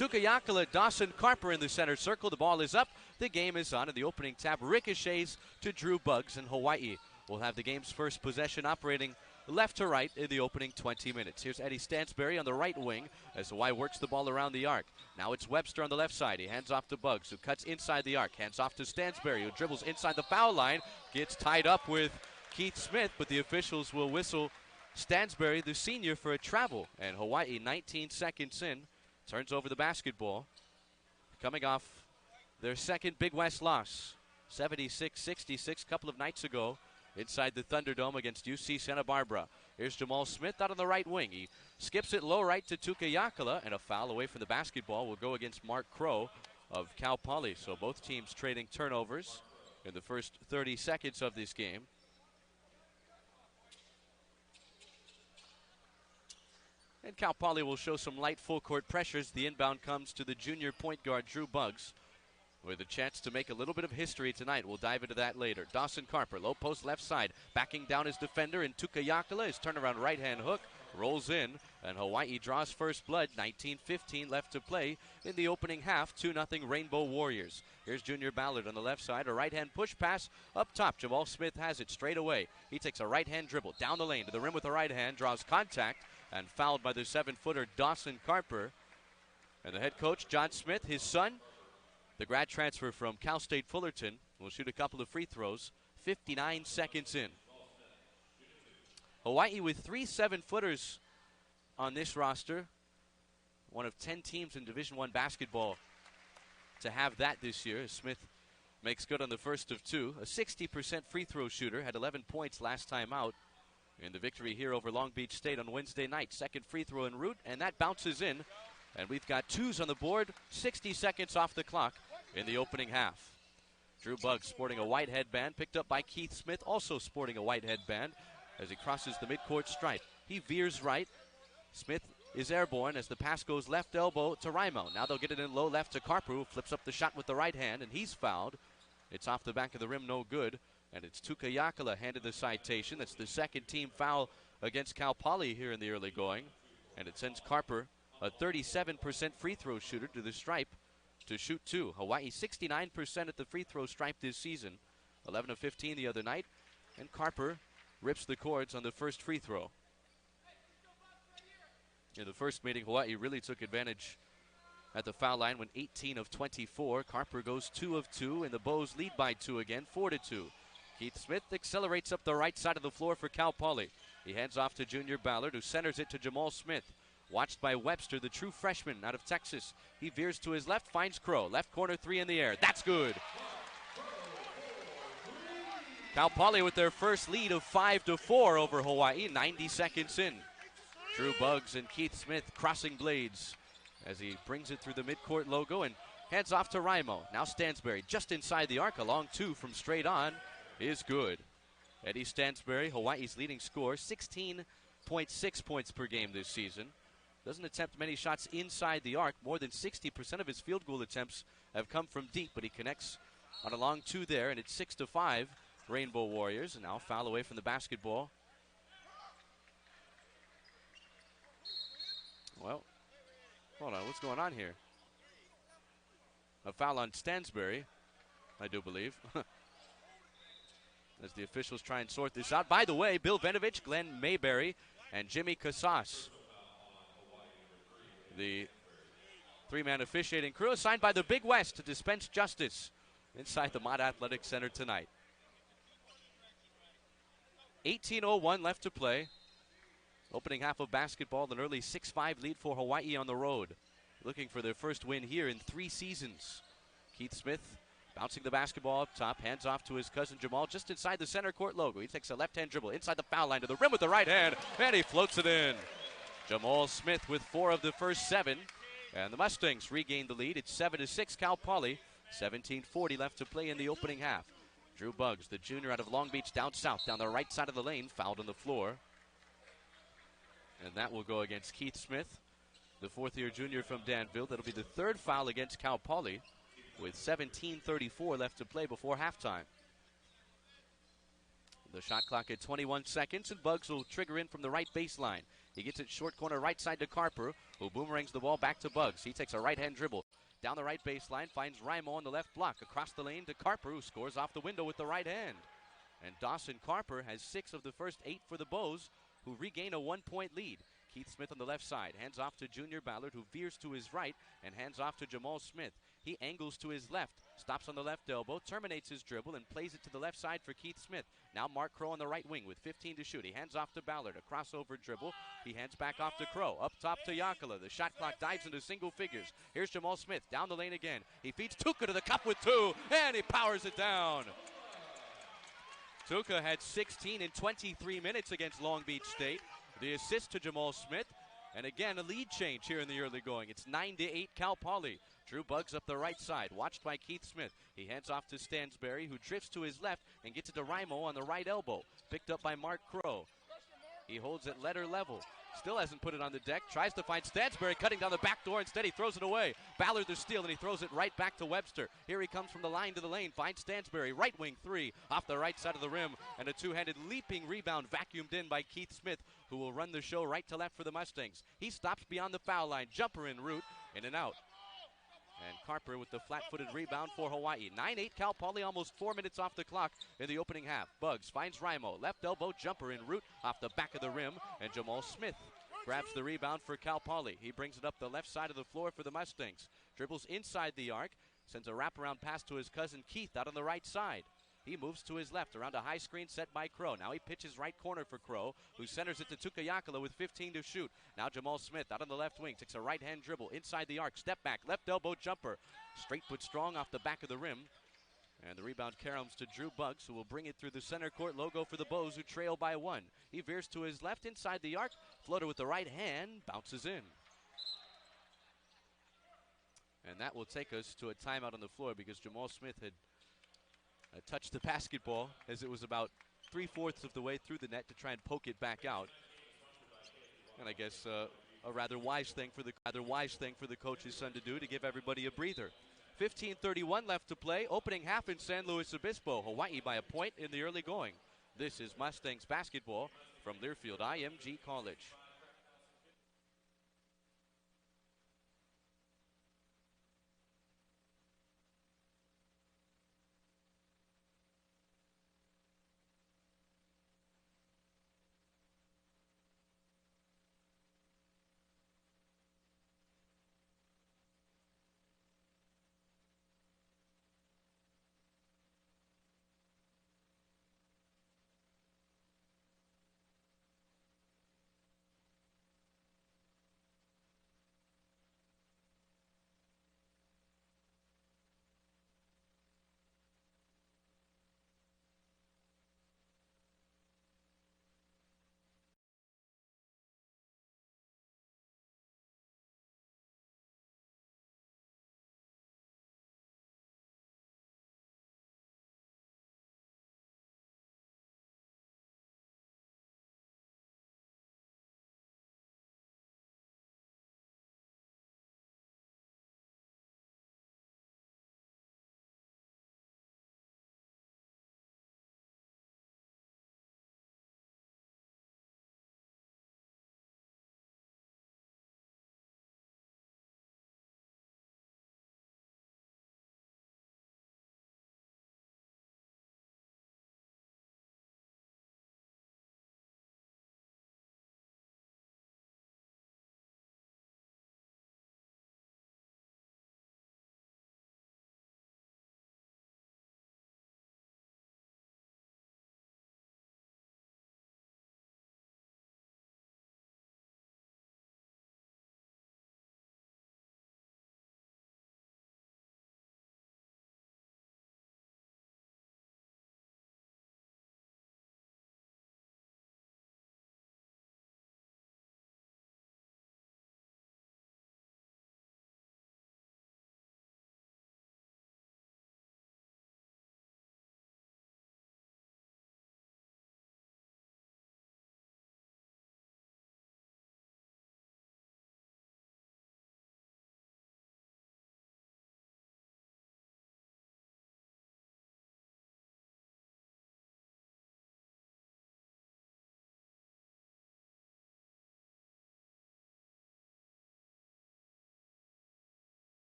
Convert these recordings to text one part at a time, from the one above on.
Tukayakala, Dawson Carper in the center circle. The ball is up. The game is on, and the opening tap ricochets to Drew Buggs, and Hawaii will have the game's first possession operating left to right in the opening 20 minutes. Here's Eddie Stansberry on the right wing as Hawaii works the ball around the arc. Now it's Webster on the left side. He hands off to Buggs, who cuts inside the arc. Hands off to Stansberry, who dribbles inside the foul line. Gets tied up with Keith Smith, but the officials will whistle Stansberry, the senior, for a travel. And Hawaii, 19 seconds in, turns over the basketball. Coming off their second Big West loss, 76-66, a couple of nights ago inside the Thunderdome against UC Santa Barbara. Here's Jamal Smith out on the right wing. He skips it low right to Tukayakala, and a foul away from the basketball will go against Mark Crow of Cal Poly. So both teams trading turnovers in the first 30 seconds of this game. And Cal Poly will show some light full court pressures. The inbound comes to the junior point guard Drew Buggs with a chance to make a little bit of history tonight. We'll dive into that later. Dawson Carper, low post left side, backing down his defender, and Tukayakala, his turnaround right-hand hook, rolls in, and Hawaii draws first blood. 19:15 left to play in the opening half. 2-0 Rainbow Warriors. Here's Junior Ballard on the left side, a right-hand push pass up top. Jamal Smith has it straight away. He takes a right-hand dribble down the lane to the rim with the right hand, draws contact, and fouled by the 7-footer Dawson Carper. And the head coach, John Smith, his son, the grad transfer from Cal State Fullerton, will shoot a couple of free throws. 59 seconds in. Hawaii with 3 7-footers on this roster. One of 10 teams in Division I basketball to have that this year. Smith makes good on the first of 2. A 60% free throw shooter, had 11 points last time out in the victory here over Long Beach State on Wednesday night. Second free throw en route, and that bounces in. And we've got 2s on the board, 60 seconds off the clock in the opening half. Drew Buggs sporting a white headband, picked up by Keith Smith, also sporting a white headband as he crosses the midcourt stripe. He veers right. Smith is airborne as the pass goes left elbow to Raimo. Now they'll get it in low left to Carper, who flips up the shot with the right hand, and he's fouled. It's off the back of the rim, no good. And it's Tukayakala handed the citation. That's the second team foul against Cal Poly here in the early going. And it sends Carper, a 37% free throw shooter, to the stripe to shoot 2. Hawaii 69% at the free throw stripe this season. 11 of 15 the other night. And Carper rips the cords on the first free throw. In the first meeting, Hawaii really took advantage at the foul line when 18 of 24. Carper goes 2 of 2, and the Bows lead by 2 again, 4-2. Keith Smith accelerates up the right side of the floor for Cal Poly. He hands off to Junior Ballard, who centers it to Jamal Smith. Watched by Webster, the true freshman out of Texas. He veers to his left, finds Crow. Left corner 3 in the air. That's good. Cal Poly with their first lead of 5-4 over Hawaii, 90 seconds in. Drew Buggs and Keith Smith crossing blades as he brings it through the midcourt logo and hands off to Raimo. Now Stansberry just inside the arc. A long 2 from straight on is good. Eddie Stansberry, Hawaii's leading scorer, 16.6 points per game this season. Doesn't attempt many shots inside the arc. More than 60% of his field goal attempts have come from deep, but he connects on a long 2 there, and it's 6-5 Rainbow Warriors. And now foul away from the basketball. Well, hold on, what's going on here? A foul on Stansberry, I do believe. As the officials try and sort this out. By the way, Bill Venovich, Glenn Mayberry, and Jimmy Casas, the 3-man officiating crew, assigned by the Big West to dispense justice inside the Mott Athletic Center tonight. 18:01 left to play. Opening half of basketball, an early 6-5 lead for Hawaii on the road. Looking for their first win here in 3 seasons. Keith Smith bouncing the basketball up top, hands off to his cousin Jamal just inside the center court logo. He takes a left-hand dribble inside the foul line to the rim with the right hand, and he floats it in. Jamal Smith with 4 of the first 7, and the Mustangs regain the lead. It's 7-6 Cal Poly, 17:40 left to play in the opening half. Drew Buggs, the junior out of Long Beach down south, down the right side of the lane, fouled on the floor. And that will go against Keith Smith, the 4th-year junior from Danville. That'll be the 3rd foul against Cal Poly, with 17:34 left to play before halftime. The shot clock at 21 seconds, and Buggs will trigger in from the right baseline. He gets it short corner right side to Carper, who boomerangs the ball back to Bugs. He takes a right-hand dribble down the right baseline, finds Raimo on the left block, across the lane to Carper, who scores off the window with the right hand. And Dawson Carper has 6 of the first 8 for the Bows, who regain a 1-point lead. Keith Smith on the left side, hands off to Junior Ballard, who veers to his right and hands off to Jamal Smith. He angles to his left, stops on the left elbow, terminates his dribble, and plays it to the left side for Keith Smith. Now Mark Crow on the right wing with 15 to shoot. He hands off to Ballard, a crossover dribble. He hands back off to Crow, up top to Yakala. The shot clock dives into single figures. Here's Jamal Smith, down the lane again. He feeds Tuca to the cup with 2, and he powers it down. Tuca had 16 in 23 minutes against Long Beach State. The assist to Jamal Smith. And again, a lead change here in the early going. It's 9-8 Cal Poly. Drew Bugs up the right side, watched by Keith Smith. He hands off to Stansberry, who drifts to his left and gets it to Raimo on the right elbow. Picked up by Mark Crow. He holds it letter level. Still hasn't put it on the deck. Tries to find Stansberry cutting down the back door. Instead, he throws it away. Ballard the steal, and he throws it right back to Webster. Here he comes from the line to the lane. Finds Stansberry. Right wing 3 off the right side of the rim. And a two-handed leaping rebound vacuumed in by Keith Smith, who will run the show right to left for the Mustangs. He stops beyond the foul line. Jumper en route. In and out. And Carper with the flat-footed rebound for Hawaii. 9-8 Cal Poly, almost 4 minutes off the clock in the opening half. Bugs finds Raimo. Left elbow jumper en route off the back of the rim. And Jamal Smith grabs the rebound for Cal Poly. He brings it up the left side of the floor for the Mustangs. Dribbles inside the arc. Sends a wraparound pass to his cousin Keith out on the right side. He moves to his left around a high screen set by Crow. Now he pitches right corner for Crow, who centers it to Tuca Yakala with 15 to shoot. Now Jamal Smith out on the left wing. Takes a right-hand dribble inside the arc. Step back, left elbow jumper. Straight but strong off the back of the rim. And the rebound caroms to Drew Bugs, who will bring it through the center court logo for the Bows, who trail by 1. He veers to his left inside the arc. Floater with the right hand. Bounces in. And that will take us to a timeout on the floor because Jamal Smith had touched the basketball as it was about 3/4 of the way through the net to try and poke it back out. And I guess a rather wise thing for the coach's son to do, to give everybody a breather. 15:31 left to play. Opening half in San Luis Obispo. Hawaii by a point in the early going. This is Mustangs basketball from Learfield IMG College.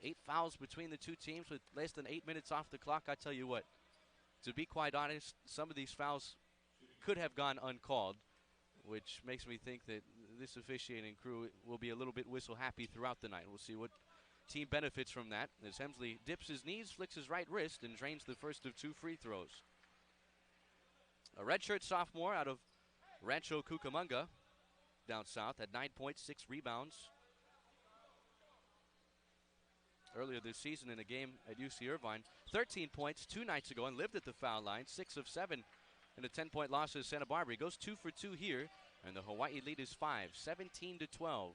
8 fouls between the two teams with less than 8 minutes off the clock. I tell you what, to be quite honest, some of these fouls could have gone uncalled, which makes me think that this officiating crew will be a little bit whistle happy throughout the night. We'll see what team benefits from that as Hemsley dips his knees, flicks his right wrist, and drains the first of 2 free throws. A redshirt sophomore out of Rancho Cucamonga down south had 9 points, 6 rebounds earlier this season in a game at UC Irvine. 13 points 2 nights ago and lived at the foul line. 6 of 7 in a 10-point loss to Santa Barbara. He goes 2 for 2 here, and the Hawaii lead is 5, 17-12.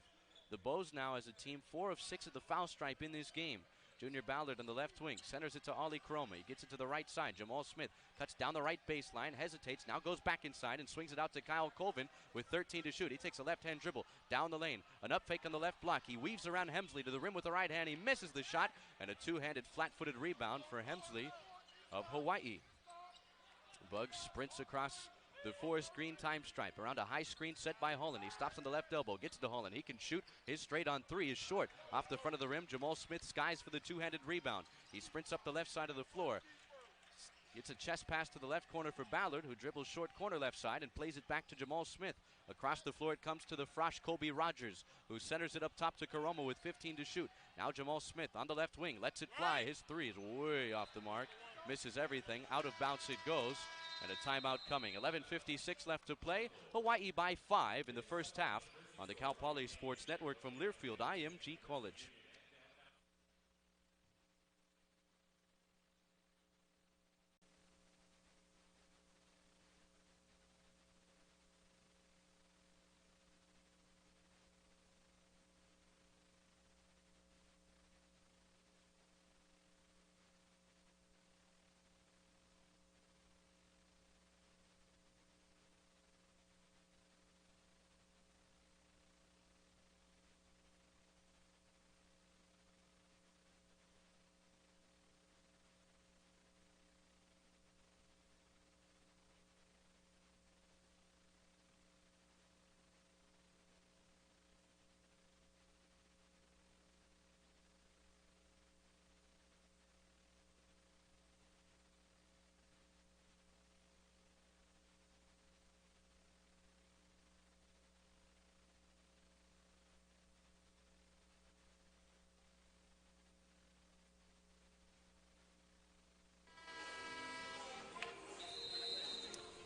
The Bows now as a team 4 of 6 at the foul stripe in this game. Junior Ballard on the left wing, centers it to Ollie Karoma. He gets it to the right side. Jamal Smith cuts down the right baseline, hesitates, now goes back inside and swings it out to Kyle Colvin with 13 to shoot. He takes a left-hand dribble down the lane. An up fake on the left block. He weaves around Hemsley to the rim with the right hand. He misses the shot, and a two-handed flat-footed rebound for Hemsley of Hawaii. Bugs sprints across the forest green time stripe around a high screen set by Holland. He stops on the left elbow, gets to Holland. He can shoot. His straight on 3 is short. Off the front of the rim, Jamal Smith skies for the two-handed rebound. He sprints up the left side of the floor. Gets a chest pass to the left corner for Ballard, who dribbles short corner left side and plays it back to Jamal Smith. Across the floor it comes to the Frosh Kobe Rogers, who centers it up top to Karoma with 15 to shoot. Now Jamal Smith on the left wing, lets it fly. His 3 is way off the mark. Misses everything. Out of bounds it goes. And a timeout coming. 11:56 left to play. Hawaii by 5 in the first half on the Cal Poly Sports Network from Learfield IMG College.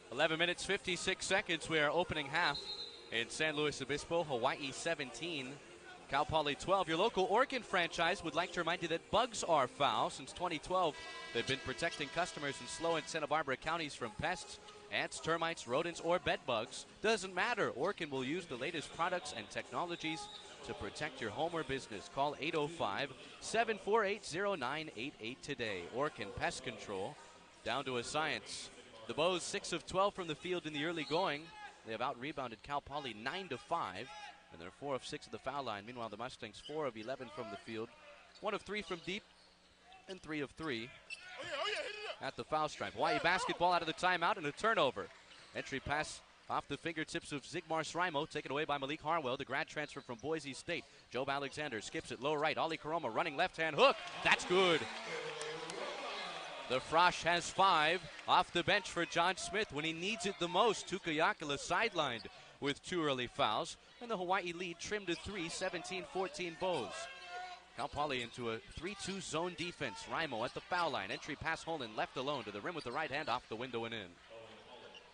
(11 minutes 56 seconds). We are opening half in San Luis Obispo. Hawaii 17, Cal Poly 12. Your local Orkin franchise would like to remind you that bugs are foul. Since 2012, they've been protecting customers in SLO and Santa Barbara counties from pests, ants, termites, rodents, or bed bugs. Doesn't matter. Orkin will use the latest products and technologies to protect your home or business. Call 805-748-0988 today. Orkin Pest Control, down to a science. The Bows 6 of 12 from the field in the early going. They have out-rebounded Cal Poly 9-5, and they're 4 of 6 at the foul line. Meanwhile, the Mustangs 4 of 11 from the field, 1 of 3 from deep, and 3 of 3 at the foul stripe. Hawaii basketball out of the timeout and a turnover. Entry pass off the fingertips of Zigmar Srimo, taken away by Malik Harwell, the grad transfer from Boise State. Job Alexander skips it low right. Ollie Karoma running left-hand hook. That's good. The Frosh has 5 off the bench for John Smith when he needs it the most. Tukayakala sidelined with 2 early fouls, and the Hawaii lead trimmed to 3, 17-14 Bows. Cal Poly into a 3-2 zone defense. Rimo at the foul line. Entry pass Holland left alone to the rim with the right hand, off the window and in.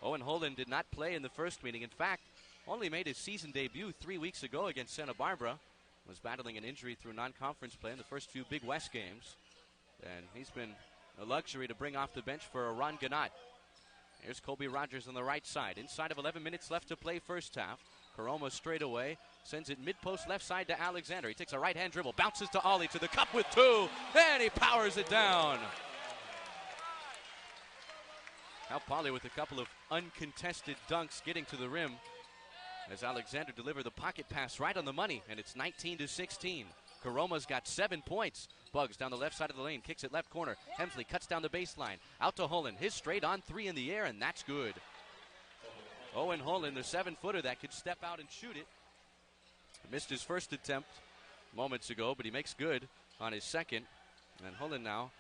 Owen Holland did not play in the first meeting. In fact, only made his season debut 3 weeks ago against Santa Barbara. Was battling an injury through non-conference play in the first few Big West games. And he's been a luxury to bring off the bench for Ron Ganot. Here's Kobe Rogers on the right side. Inside of 11 minutes left to play first half. Karoma straight away. Sends it mid-post left side to Alexander. He takes a right-hand dribble. Bounces to Ollie to the cup with 2. And he powers it down. Cal Poly with a couple of uncontested dunks getting to the rim as Alexander delivered the pocket pass right on the money. And it's 19-16. Karoma's got 7 points. Bugs down the left side of the lane, kicks it left corner. Hemsley cuts down the baseline. Out to Holland. His straight on 3 in the air, and that's good. Owen Holland, the 7-footer that could step out and shoot it. Missed his first attempt moments ago, but he makes good on his second. And Hullen now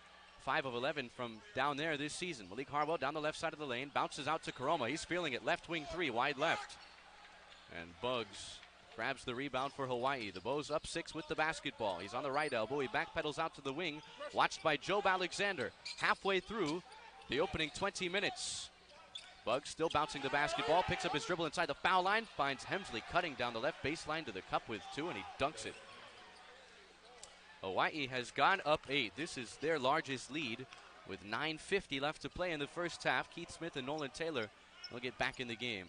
5 of 11 from down there this season. Malik Harwell down the left side of the lane, bounces out to Karoma. He's feeling it, left wing 3, wide left. And Bugs grabs the rebound for Hawaii. The Bows up 6 with the basketball. He's on the right elbow. He backpedals out to the wing, watched by Jobe Alexander. Halfway through the opening 20 minutes. Bugs still bouncing the basketball, picks up his dribble inside the foul line, finds Hemsley cutting down the left baseline to the cup with 2, and he dunks it. Hawaii has gone up 8. This is their largest lead with 9:50 left to play in the first half. Keith Smith and Nolan Taylor will get back in the game.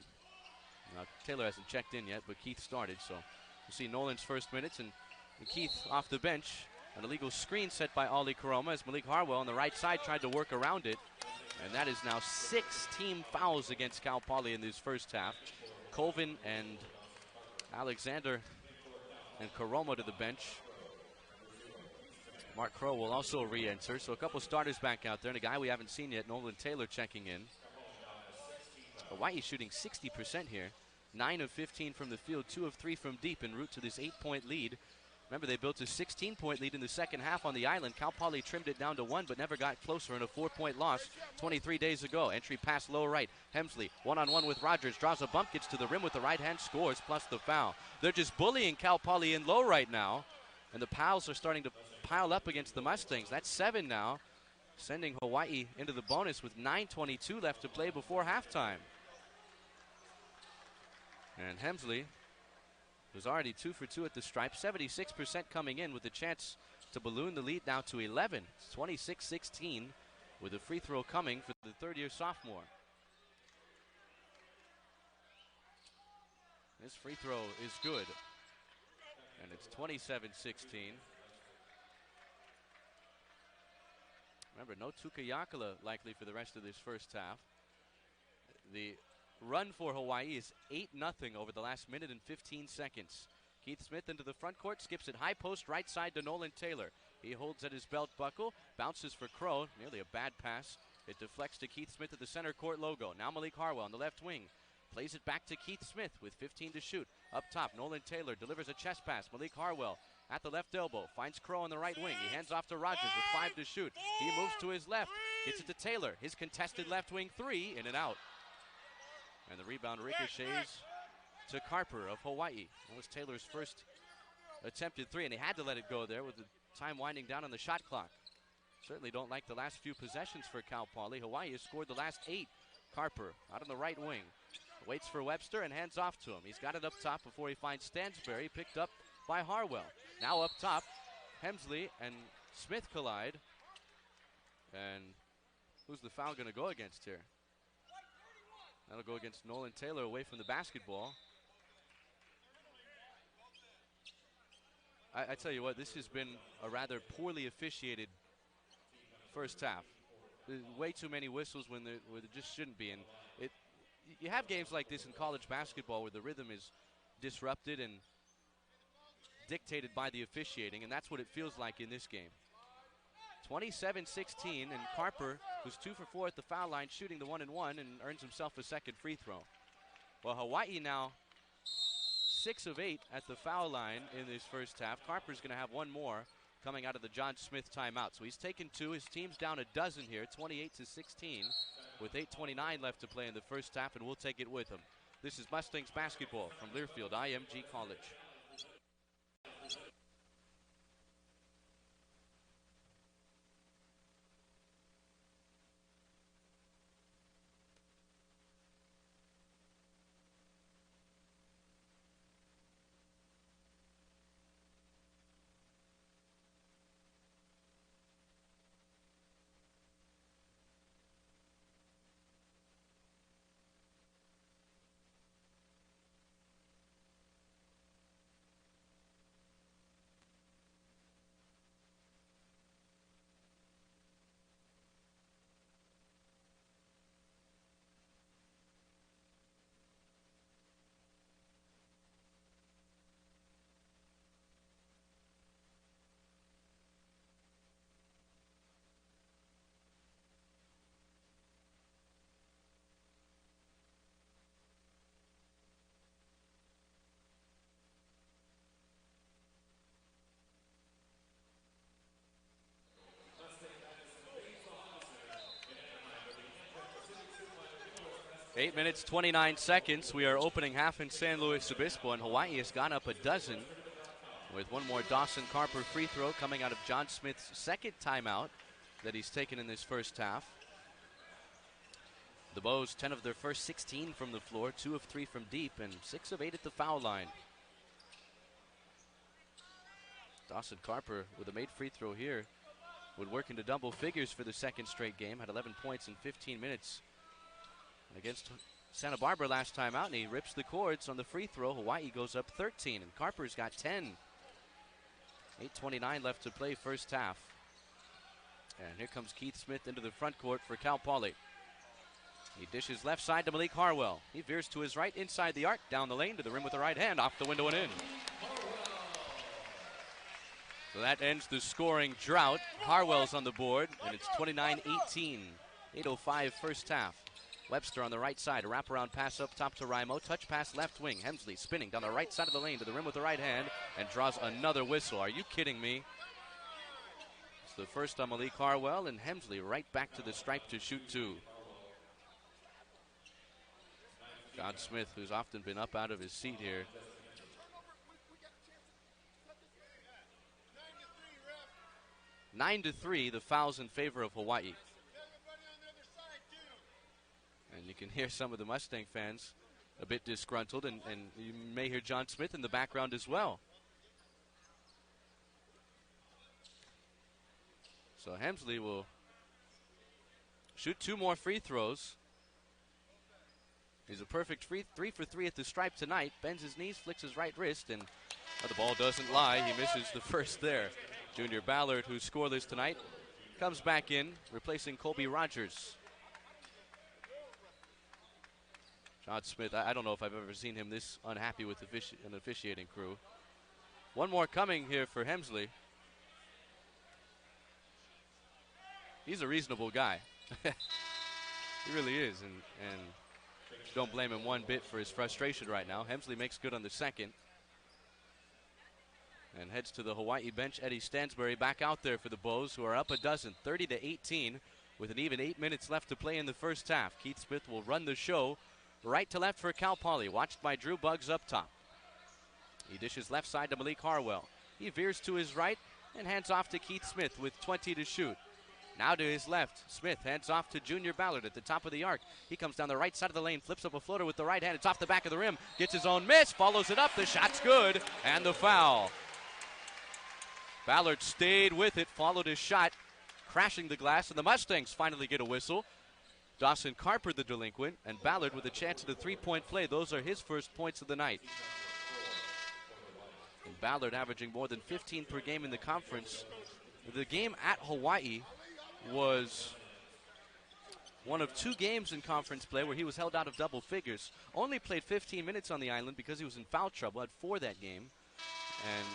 Now, Taylor hasn't checked in yet, but Keith started, so we'll see Nolan's first minutes, and Keith off the bench. An illegal screen set by Ollie Karoma as Malik Harwell on the right side tried to work around it. And that is now 6 team fouls against Cal Poly in this first half. Colvin and Alexander and Karoma to the bench. Mark Crow will also re-enter, so a couple starters back out there, and a guy we haven't seen yet, Nolan Taylor, checking in. Hawaii shooting 60% here. 9 of 15 from the field, 2 of 3 from deep en route to this 8-point lead. Remember, they built a 16-point lead in the second half on the island. Cal Poly trimmed it down to 1, but never got closer in a 4-point loss 23 days ago. Entry pass low right. Hemsley, one-on-one with Rogers, draws a bump, gets to the rim with the right hand, scores, plus the foul. They're just bullying Cal Poly in low right now, and the Pals are starting to pile up against the Mustangs. That's 7 now, sending Hawaii into the bonus with 9:22 left to play before halftime. And Hemsley, who's already 2 for 2 at the stripe, 76% coming in with a chance to balloon the lead now to 11. It's 26-16 with a free throw coming for the third-year sophomore. This free throw is good, and it's 27-16. Remember, no Tuka Yakala likely for the rest of this first half. The run for Hawaii is 8-0 over the last minute and 15 seconds. Keith Smith into the front court, skips it high post right side to Nolan Taylor. He holds at his belt buckle, bounces for Crow, nearly a bad pass. It deflects to Keith Smith at the center court logo. Now Malik Harwell on the left wing. Plays it back to Keith Smith with 15 to shoot. Up top, Nolan Taylor delivers a chest pass. Malik Harwell at the left elbow, finds Crow on the right wing. He hands off to Rogers with 5 to shoot. He moves to his left, gets it to Taylor. His contested left wing 3, in and out. And the rebound ricochets to Carper of Hawaii. That was Taylor's first attempted 3, and he had to let it go there with the time winding down on the shot clock. Certainly don't like the last few possessions for Cal Poly. Hawaii has scored the last 8. Carper out on the right wing. Waits for Webster and hands off to him. He's got it up top before he finds Stansberry, picked up by Harwell. Now up top, Hemsley and Smith collide. And who's the foul going to go against here? That'll go against Nolan Taylor away from the basketball. I tell you what, this has been a rather poorly officiated first half. There's way too many whistles when there just shouldn't be. And you have games like this in college basketball where the rhythm is disrupted and dictated by the officiating, and that's what it feels like in this game. 27-16, and Carper, who's 2 for 4 at the foul line, shooting the 1-and-1 and earns himself a second free throw. Well, Hawaii now 6 of 8 at the foul line in this first half. Carper's going to have one more coming out of the John Smith timeout. So he's taken 2. His team's down a dozen here, 28-16, with 8:29 left to play in the first half, and we'll take it with him. This is Mustangs basketball from Learfield IMG College. 8 minutes, 29 seconds. We are opening half in San Luis Obispo, and Hawaii has gone up a dozen with one more Dawson Carper free throw coming out of John Smith's second timeout that he's taken in this first half. The Bows, 10 of their first 16 from the floor, 2 of 3 from deep, and 6 of 8 at the foul line. Dawson Carper with a made free throw here would work into double figures for the second straight game. Had 11 points in 15 minutes against Santa Barbara last time out, and he rips the cords on the free throw. Hawaii goes up 13, and Carper's got 10. 8:29 left to play first half. And here comes Keith Smith into the front court for Cal Poly. He dishes left side to Malik Harwell. He veers to his right inside the arc, down the lane to the rim with the right hand, off the window and in. So that ends the scoring drought. Harwell's on the board, and it's 29-18. 8:05 first half. Webster on the right side, a wraparound pass up top to Raimo. Touch pass left wing. Hemsley spinning down the right side of the lane to the rim with the right hand and draws another whistle. Are you kidding me? It's the first on Malik Harwell, and Hemsley right back to the stripe to shoot two. John Smith, who's often been up out of his seat here. Nine to 3, the fouls in favor of Hawaii. And you can hear some of the Mustang fans a bit disgruntled, and you may hear John Smith in the background as well. So Hemsley will shoot 2 more free throws. He's a perfect 3 for 3 at the stripe tonight. Bends his knees, flicks his right wrist, and the ball doesn't lie. He misses the first there. Junior Ballard, who's scoreless tonight, comes back in, replacing Colby Rogers. John Smith, I don't know if I've ever seen him this unhappy with an officiating crew. One more coming here for Hemsley. He's a reasonable guy. He really is, and don't blame him one bit for his frustration right now. Hemsley makes good on the second and heads to the Hawaii bench. Eddie Stansbury back out there for the Bows, who are up a dozen, 30-18, with an even 8 minutes left to play in the first half. Keith Smith will run the show right to left for Cal Poly, watched by Drew Buggs up top. He dishes left side to Malik Harwell. He veers to his right and hands off to Keith Smith with 20 to shoot. Now to his left, Smith hands off to Junior Ballard at the top of the arc. He comes down the right side of the lane, flips up a floater with the right hand. It's off the back of the rim, gets his own miss, follows it up, the shot's good, and the foul. Ballard stayed with it, followed his shot, crashing the glass, and the Mustangs finally get a whistle. Dawson Carper the delinquent, and Ballard with a chance at a three-point play. Those are his first points of the night. And Ballard averaging more than 15 per game in the conference. The game at Hawaii was one of 2 games in conference play where he was held out of double figures. Only played 15 minutes on the island because he was in foul trouble, had 4 that game, and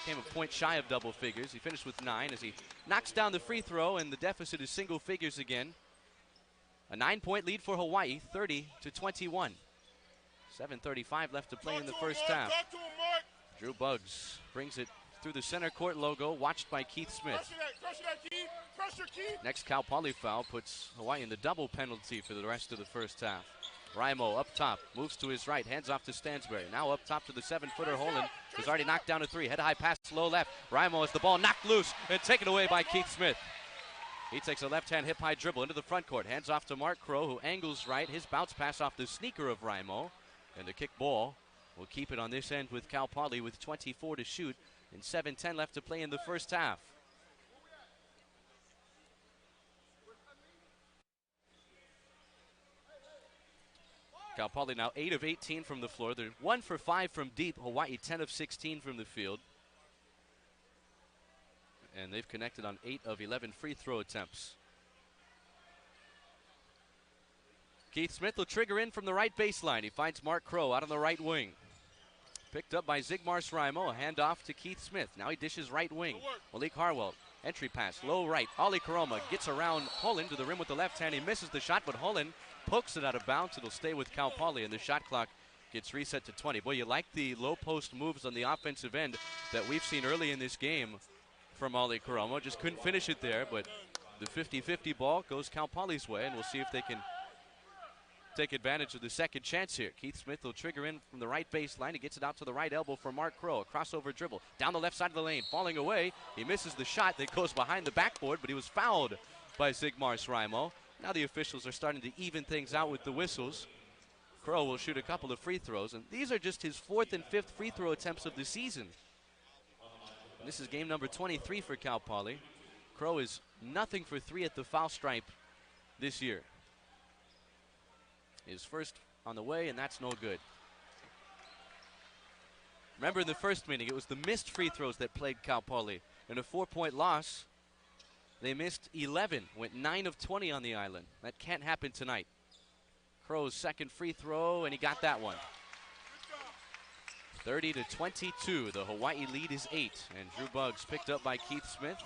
came a point shy of double figures. He finished with 9 as he knocks down the free throw, and the deficit is single figures again. A 9-point lead for Hawaii, 30-21. 7:35 left to play in the first half. Drew Buggs brings it through the center court logo, watched by Keith Smith. Next Cal Poly foul puts Hawaii in the double penalty for the rest of the first half. Raimo up top, moves to his right, hands off to Stansbury. Now up top to the 7-footer Holland, who's already knocked down a 3. Head-high pass, low left. Raimo has the ball knocked loose and taken away by Keith Smith. He takes a left-hand hip-high dribble into the front court, hands off to Mark Crow, who angles right. His bounce pass off the sneaker of Raimo, and the kick ball will keep it on this end with Cal Poly with 24 to shoot and 7:10 left to play in the first half. Cal Poly now 8 of 18 from the floor. They're 1 for 5 from deep. Hawaii 10 of 16 from the field. And they've connected on 8 of 11 free throw attempts. Keith Smith will trigger in from the right baseline. He finds Mark Crow out on the right wing. Picked up by Zigmar Sraimo, a handoff to Keith Smith. Now he dishes right wing. Malik Harwell, entry pass, low right. Ali Karoma gets around Holland to the rim with the left hand. He misses the shot, but Holland pokes it out of bounds. It'll stay with Cal Poly, and the shot clock gets reset to 20. Boy, you like the low post moves on the offensive end that we've seen early in this game from Ali Karoma. Just couldn't finish it there, but the 50-50 ball goes Cal Poly's way, and we'll see if they can take advantage of the second chance here. Keith Smith will trigger in from the right baseline. He gets it out to the right elbow for Mark Crow. A crossover dribble down the left side of the lane. Falling away. He misses the shot that goes behind the backboard, but he was fouled by Zigmar Srimo. Now the officials are starting to even things out with the whistles. Crow will shoot a couple of free throws, and these are just his 4th and 5th free throw attempts of the season. And this is game number 23 for Cal Poly. Crow is nothing for 3 at the foul stripe this year. His first on the way, and that's no good. Remember in the first meeting, it was the missed free throws that plagued Cal Poly. In a 4-point loss, they missed 11, went 9 of 20 on the island. That can't happen tonight. Crow's second free throw, and he got that one. 30-22, the Hawaii lead is 8, and Drew Buggs picked up by Keith Smith.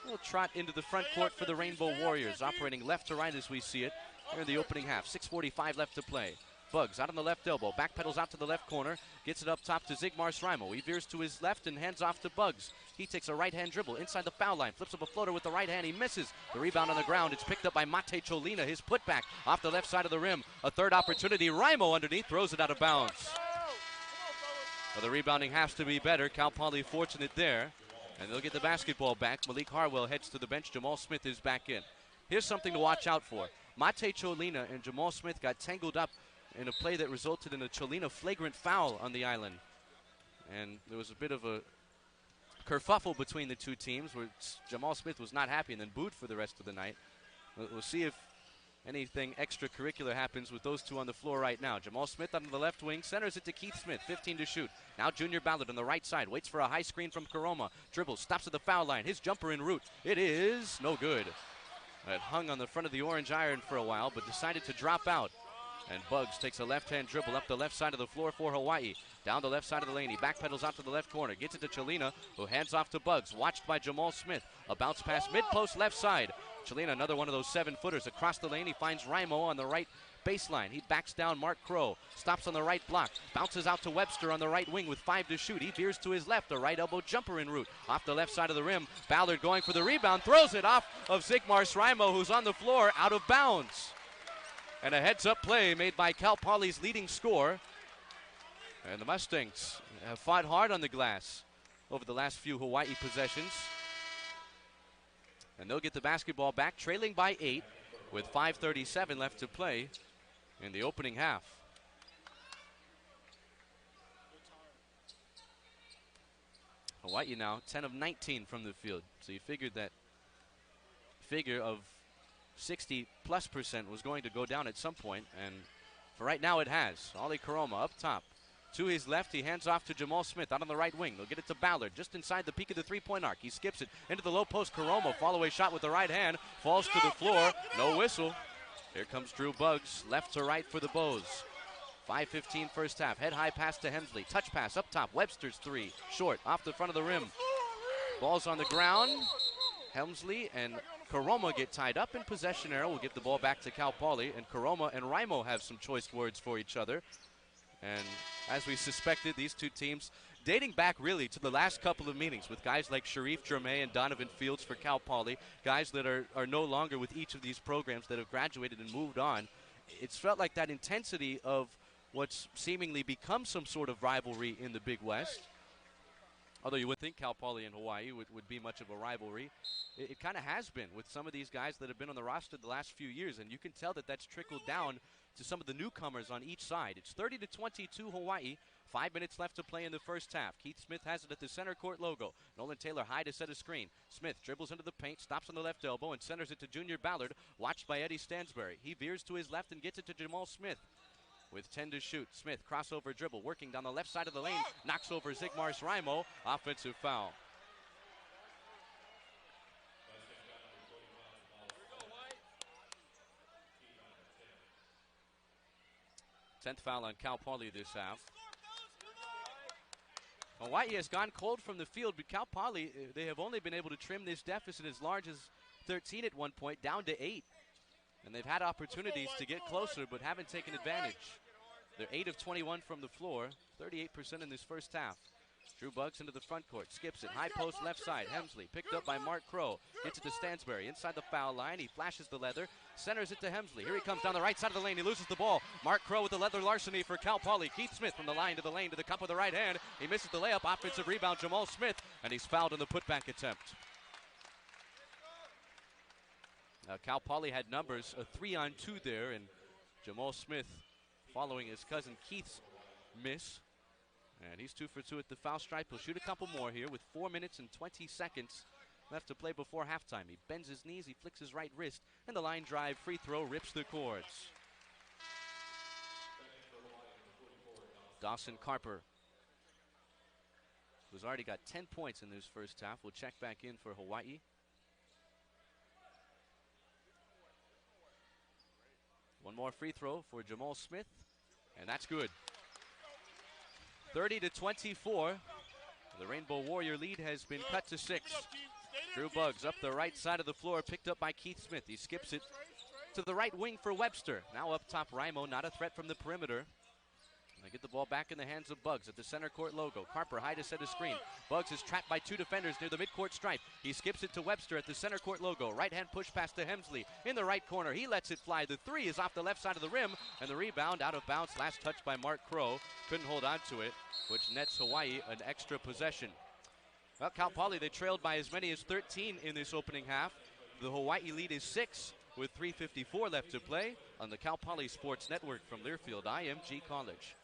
We'll trot into the front court for the Rainbow Warriors, operating left to right as we see it here in the opening half. 6:45 left to play. Buggs out on the left elbow, backpedals out to the left corner, gets it up top to Zigmar Srimo. He veers to his left and hands off to Buggs. He takes a right-hand dribble inside the foul line, flips up a floater with the right hand. He misses. The rebound on the ground. It's picked up by Mate Cholina. His putback off the left side of the rim. A third opportunity. Rimo underneath throws it out of bounds. Well, the rebounding has to be better. Cal Poly fortunate there. And they'll get the basketball back. Malik Harwell heads to the bench. Jamal Smith is back in. Here's something to watch out for. Mate Cholina and Jamal Smith got tangled up in a play that resulted in a Cholina flagrant foul on the island. And there was a bit of a kerfuffle between the two teams where Jamal Smith was not happy and then booed for the rest of the night. We'll see if anything extracurricular happens with those two on the floor right now. Jamal Smith on the left wing, centers it to Keith Smith, 15 to shoot. Now Junior Ballard on the right side, waits for a high screen from Karoma. Dribbles, stops at the foul line. His jumper en route. It is no good. It hung on the front of the orange iron for a while, but decided to drop out. And Buggs takes a left-hand dribble up the left side of the floor for Hawaii. Down the left side of the lane. He backpedals out to the left corner. Gets it to Cholina, who hands off to Buggs. Watched by Jamal Smith. A bounce pass mid-post left side. Cholina, another one of those 7-footers. Across the lane, he finds Rimo on the right baseline. He backs down Mark Crow. Stops on the right block. Bounces out to Webster on the right wing with 5 to shoot. He veers to his left. A right elbow jumper en route. Off the left side of the rim. Ballard going for the rebound. Throws it off of Zigmar Srimo, who's on the floor, out of bounds. And a heads-up play made by Cal Poly's leading scorer. And the Mustangs have fought hard on the glass over the last few Hawaii possessions. And they'll get the basketball back, trailing by 8 with 5:37 left to play in the opening half. Hawaii now 10 of 19 from the field. So you figured that figure of 60+% was going to go down at some point, and for right now it has. Ollie Karoma up top. To his left, he hands off to Jamal Smith out on the right wing. They'll get it to Ballard just inside the peak of the three-point arc. He skips it into the low post. Karoma, fall-away shot with the right hand, falls to the floor. No whistle. Here comes Drew Buggs, left to right for the Bows. 5:15 first half. Head-high pass to Hemsley. Touch pass up top. Webster's three. Short, off the front of the rim. Ball's on the ground. Hemsley and Karoma get tied up in possession arrow. We'll give the ball back to Cal Poly, and Karoma and Rimo have some choice words for each other. And as we suspected, these two teams, dating back really to the last couple of meetings with guys like Sharif Jermaine and Donovan Fields for Cal Poly, guys that are no longer with each of these programs that have graduated and moved on, it's felt like that intensity of what's seemingly become some sort of rivalry in the Big West. Although you would think Cal Poly and Hawaii would be much of a rivalry. It kind of has been with some of these guys that have been on the roster the last few years, and you can tell that that's trickled down to some of the newcomers on each side. It's 30-22 Hawaii. 5 minutes left to play in the first half. Keith Smith has it at the center court logo. Nolan Taylor high to set a screen. Smith dribbles into the paint, stops on the left elbow, and centers it to Junior Ballard, watched by Eddie Stansberry. He veers to his left and gets it to Jamal Smith. With 10 to shoot, Smith crossover dribble, working down the left side of the lane, knocks over Zigmar Srimo. Offensive foul. Tenth foul on Cal Poly this half. Hawaii has gone cold from the field, but Cal Poly, they have only been able to trim this deficit as large as 13 at one point, down to 8. And they've had opportunities to get closer, but haven't taken advantage. They're 8 of 21 from the floor, 38% in this first half. Drew Buggs into the front court, skips it, high post left side. Hemsley picked up by Mark Crow, gets it to Stansberry inside the foul line. He flashes the leather, centers it to Hemsley. Here he comes down the right side of the lane. He loses the ball. Mark Crow with the leather larceny for Cal Poly. Keith Smith from the line to the lane to the cup with the right hand. He misses the layup. Offensive rebound, Jamal Smith, and he's fouled in the putback attempt. Cal Poly had numbers, a 3-on-2 there, and Jamal Smith following his cousin Keith's miss. And he's 2 for 2 at the foul stripe. He'll shoot a couple more here with 4 minutes and 20 seconds left to play before halftime. He bends his knees, he flicks his right wrist, and the line drive free throw rips the cords. Dawson Carper, who's already got 10 points in this first half, will check back in for Hawaii. One more free throw for Jamal Smith, and that's good. 30-24. The Rainbow Warrior lead has been cut to 6. Drew Buggs up the right side of the floor, picked up by Keith Smith. He skips it to the right wing for Webster. Now up top, Raimo, not a threat from the perimeter. They get the ball back in the hands of Buggs at the center court logo. Carper high to set a screen. Buggs is trapped by 2 defenders near the midcourt stripe. He skips it to Webster at the center court logo. Right hand push pass to Hemsley in the right corner. He lets it fly. The 3 is off the left side of the rim, and the rebound out of bounds. Last touch by Mark Crow. Couldn't hold on to it, which nets Hawaii an extra possession. Well, Cal Poly, they trailed by as many as 13 in this opening half. The Hawaii lead is 6 with 3:54 left to play on the Cal Poly Sports Network from Learfield IMG College.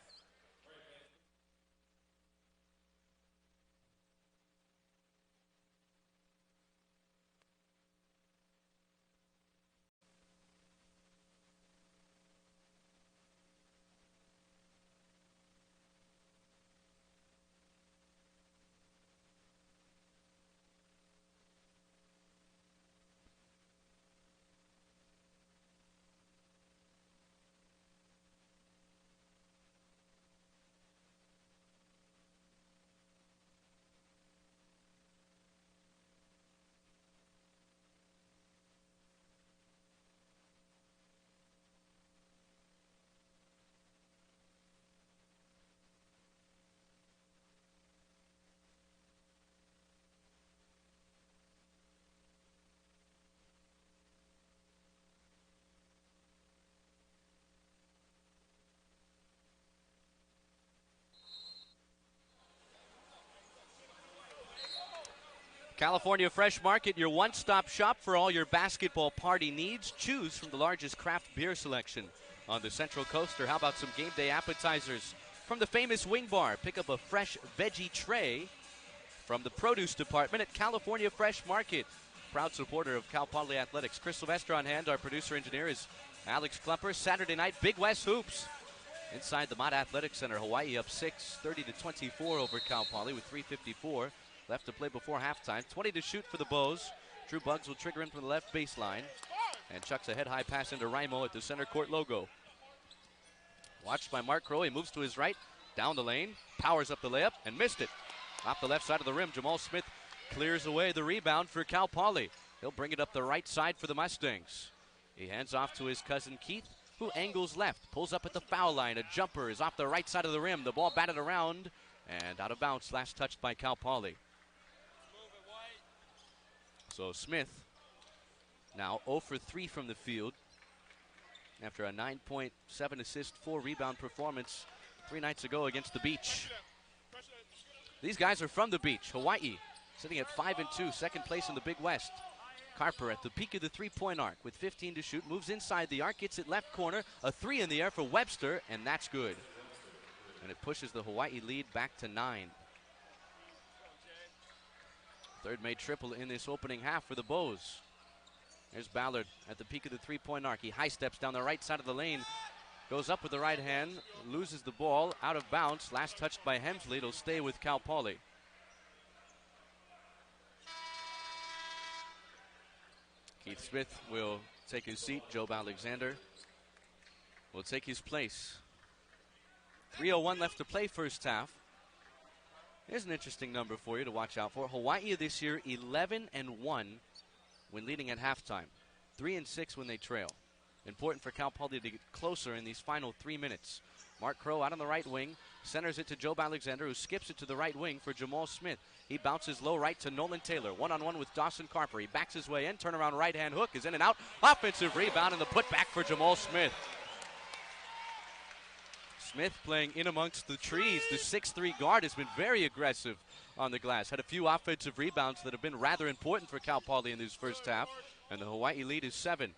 California Fresh Market, your one-stop shop for all your basketball party needs. Choose from the largest craft beer selection on the Central Coast, or how about some game day appetizers from the famous Wing Bar? Pick up a fresh veggie tray from the produce department at California Fresh Market. Proud supporter of Cal Poly Athletics. Chris Sylvester on hand. Our producer engineer is Alex Klumper. Saturday night, Big West Hoops inside the Mott Athletic Center. Hawaii up 6, 30-24 over Cal Poly with 3:54 left to play before halftime. 20 to shoot for the Bows. Drew Buggs will trigger in from the left baseline and chucks a head-high pass into Raimo at the center court logo. Watched by Mark Crow. He moves to his right, down the lane, powers up the layup, and missed it. Off the left side of the rim, Jamal Smith clears away the rebound for Cal Poly. He'll bring it up the right side for the Mustangs. He hands off to his cousin Keith, who angles left, pulls up at the foul line. A jumper is off the right side of the rim. The ball batted around and out of bounds. Last touched by Cal Poly. So Smith now 0 for 3 from the field after a 9-point, 7-assist, 4-rebound performance 3 nights ago against the Beach. These guys are from the Beach. Hawaii sitting at 5-2, second place in the Big West. Carper at the peak of the three-point arc with 15 to shoot, moves inside the arc, gets it left corner, a 3 in the air for Webster, and that's good. And it pushes the Hawaii lead back to 9. Third made triple in this opening half for the Bows. There's Ballard at the peak of the three-point arc. He high steps down the right side of the lane, goes up with the right hand, loses the ball, out of bounds. Last touched by Hemsley. It'll stay with Cal Poly. Keith Smith will take his seat. Job Alexander will take his place. 3:01 left to play first half. Here's an interesting number for you to watch out for. Hawaii this year 11-1 when leading at halftime. 3-6 when they trail. Important for Cal Poly to get closer in these final 3 minutes. Mark Crow out on the right wing, centers it to Joe Alexander, who skips it to the right wing for Jamal Smith. He bounces low right to Nolan Taylor. One-on-one with Dawson Carper. He backs his way in, turnaround right-hand hook is in and out. Offensive rebound and the putback for Jamal Smith. Smith playing in amongst the trees. The 6'3" guard has been very aggressive on the glass. Had a few offensive rebounds that have been rather important for Cal Poly in this first half. And the Hawaii lead is 7.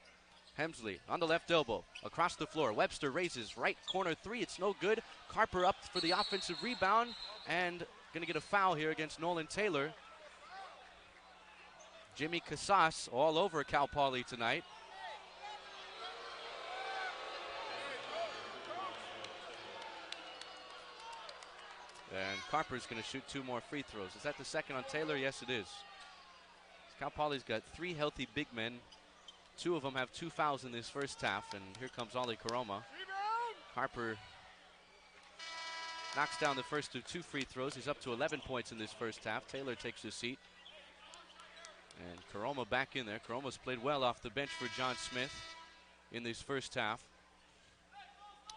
Hemsley on the left elbow, across the floor. Webster raises, right corner three. It's no good. Carper up for the offensive rebound and going to get a foul here against Nolan Taylor. Jimmy Casas all over Cal Poly tonight. And Carper's going to shoot 2 more free throws. Is that the second on Taylor? Yes, it is. Cal Poly's got 3 healthy big men. 2 of them have 2 fouls in this first half, and here comes Ali Karoma. Carper knocks down the first of 2 free throws. He's up to 11 points in this first half. Taylor takes his seat. And Karoma back in there. Karoma's played well off the bench for John Smith in this first half.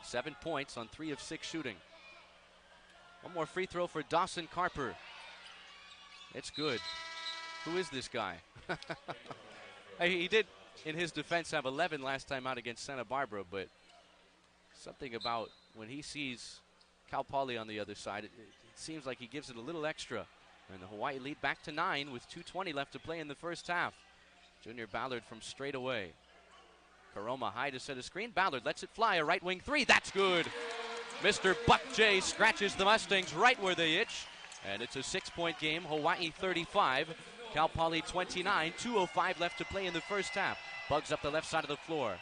7 points on 3 of 6 shooting. One more free throw for Dawson Carper. It's good. Who is this guy? He did, in his defense, have 11 last time out against Santa Barbara, but something about when he sees Cal Poly on the other side, it seems like he gives it a little extra. And the Hawaii lead back to 9 with 2:20 left to play in the first half. Junior Ballard from straight away. Karoma high to set a screen. Ballard lets it fly, a right wing 3. That's good. Mr. Buck J scratches the Mustangs right where they itch. And it's a 6-point game. Hawaii 35, Cal Poly 29. 2:05 left to play in the first half. Bugs up the left side of the floor.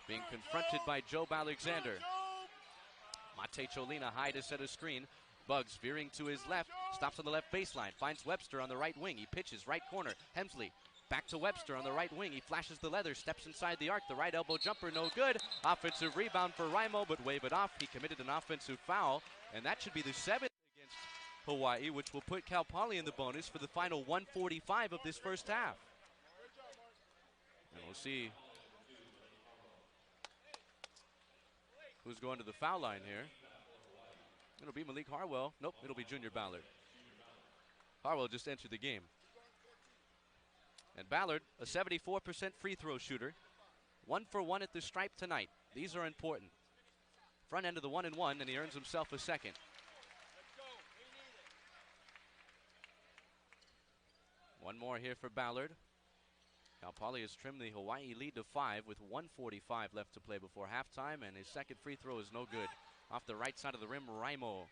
Being confronted by Joe Alexander. Mate Cholina high to set a screen. Bugs veering to his left, stops on the left baseline, finds Webster on the right wing. He pitches right corner. Hemsley back to Webster on the right wing. He flashes the leather, steps inside the arc. The right elbow jumper, no good. Offensive rebound for Raimo, but wave it off. He committed an offensive foul, and that should be the 7th against Hawaii, which will put Cal Poly in the bonus for the final 1:45 of this first half. And we'll see who's going to the foul line here. It'll be Malik Harwell. Nope, it'll be Junior Ballard. Harwell just entered the game. And Ballard, a 74% free throw shooter. 1 for 1 at the stripe tonight. These are important. Front end of the 1-and-1, and he earns himself a second. One more here for Ballard. Cal Poly has trimmed the Hawaii lead to 5 with 1:45 left to play before halftime, and his second free throw is no good. Off the right side of the rim, Raimo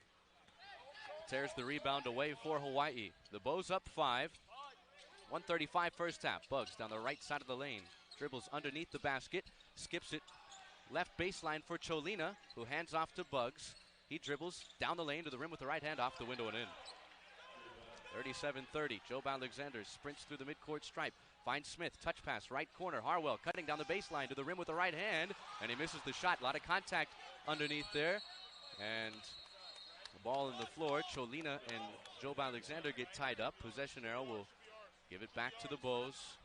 tears the rebound away for Hawaii. The Bows up 5. 1:35 first half. Bugs down the right side of the lane. Dribbles underneath the basket. Skips it left baseline for Cholina, who hands off to Bugs. He dribbles down the lane to the rim with the right hand, off the window and in. 37-30. Joe Alexander sprints through the midcourt stripe. Finds Smith. Touch pass. Right corner. Harwell cutting down the baseline to the rim with the right hand. And he misses the shot. A lot of contact underneath there. And the ball in the floor. Cholina and Joe Alexander get tied up. Possession arrow will give it back to the Bows.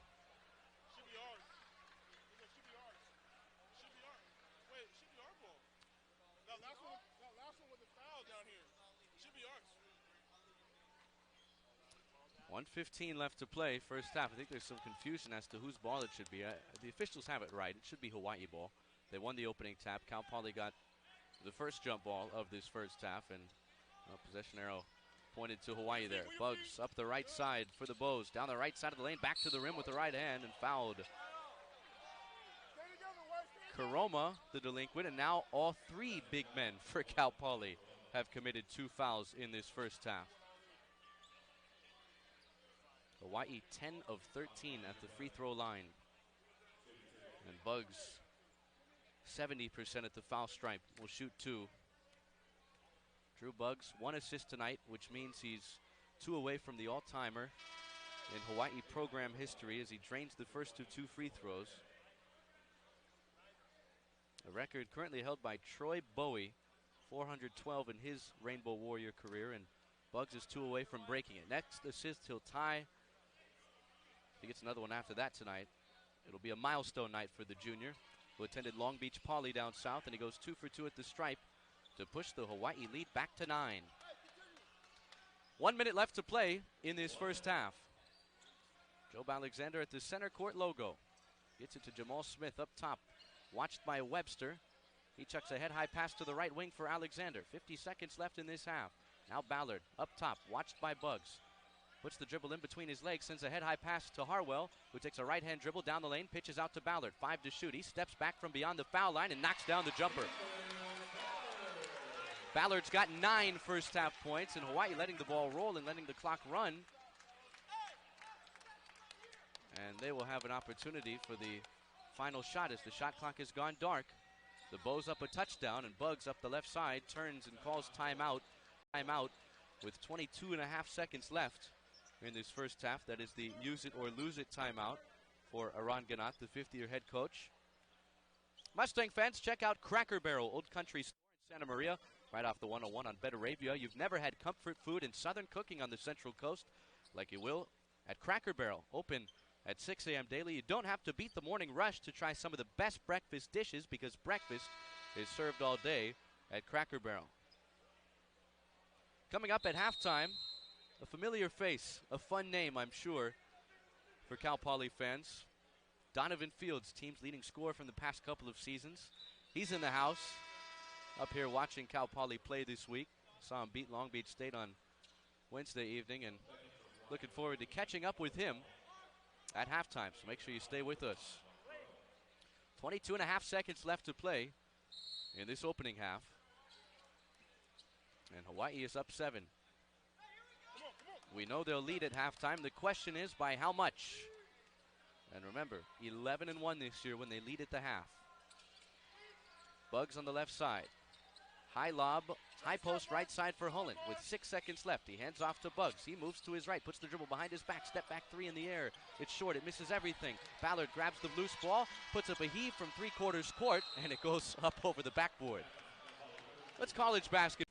.1:15 left to play, first half. I think there's some confusion as to whose ball it should be. The officials have it right. It should be Hawaii ball. They won the opening tap. Cal Poly got the first jump ball of this first half, and possession arrow pointed to Hawaii there. Bugs up the right side for the Bows. Down the right side of the lane, back to the rim with the right hand, and fouled. Karoma, the delinquent, and now all 3 big men for Cal Poly have committed 2 fouls in this first half. Hawaii 10 of 13 at the free throw line. And Bugs 70% at the foul stripe. Will shoot 2. Drew Bugs, 1 assist tonight, which means he's 2 away from the all-timer in Hawaii program history as he drains the first of 2 free throws. A record currently held by Troy Bowie, 412 in his Rainbow Warrior career, and Bugs is 2 away from breaking it. Next assist, he'll tie. If he gets another one after that tonight, it'll be a milestone night for the junior, who attended Long Beach Poly down south, and he goes 2 for 2 at the stripe to push the Hawaii lead back to 9. 1 minute left to play in this first half. Jobe Alexander at the center court logo. Gets it to Jamal Smith up top. Watched by Webster. He chucks a head-high pass to the right wing for Alexander. 50 seconds left in this half. Now Ballard up top, watched by Bugs. Puts the dribble in between his legs, sends a head-high pass to Harwell, who takes a right-hand dribble down the lane, pitches out to Ballard. 5 to shoot. He steps back from beyond the foul line and knocks down the jumper. Ballard's got 9 first-half points, and Hawaii letting the ball roll and letting the clock run. And they will have an opportunity for the final shot as the shot clock has gone dark. The Bows up a touchdown, and Bugs up the left side turns and calls timeout. Timeout with 22 and a half seconds left in this first half. That is the use it or lose it timeout for Aran Ganat, the fifth-year head coach. Mustang fans, check out Cracker Barrel, Old Country Store in Santa Maria, right off the 101 on Betteravia. You've never had comfort food and southern cooking on the Central Coast like you will at Cracker Barrel. Open at 6 a.m. daily. You don't have to beat the morning rush to try some of the best breakfast dishes because breakfast is served all day at Cracker Barrel. Coming up at halftime, a familiar face, a fun name, I'm sure, for Cal Poly fans. Donovan Fields, team's leading scorer from the past couple of seasons. He's in the house, up here watching Cal Poly play this week. Saw him beat Long Beach State on Wednesday evening, and looking forward to catching up with him at halftime, so make sure you stay with us. 22 and a half seconds left to play in this opening half. And Hawaii is up 7. We know they'll lead at halftime. The question is by how much? And remember, 11-1 this year when they lead at the half. Bugs on the left side. High lob, high post right side for Hullen with 6 seconds left. He hands off to Bugs. He moves to his right, puts the dribble behind his back, step back 3 in the air. It's short, it misses everything. Ballard grabs the loose ball, puts up a heave from 3/4 court, and it goes up over the backboard. Let's college basketball.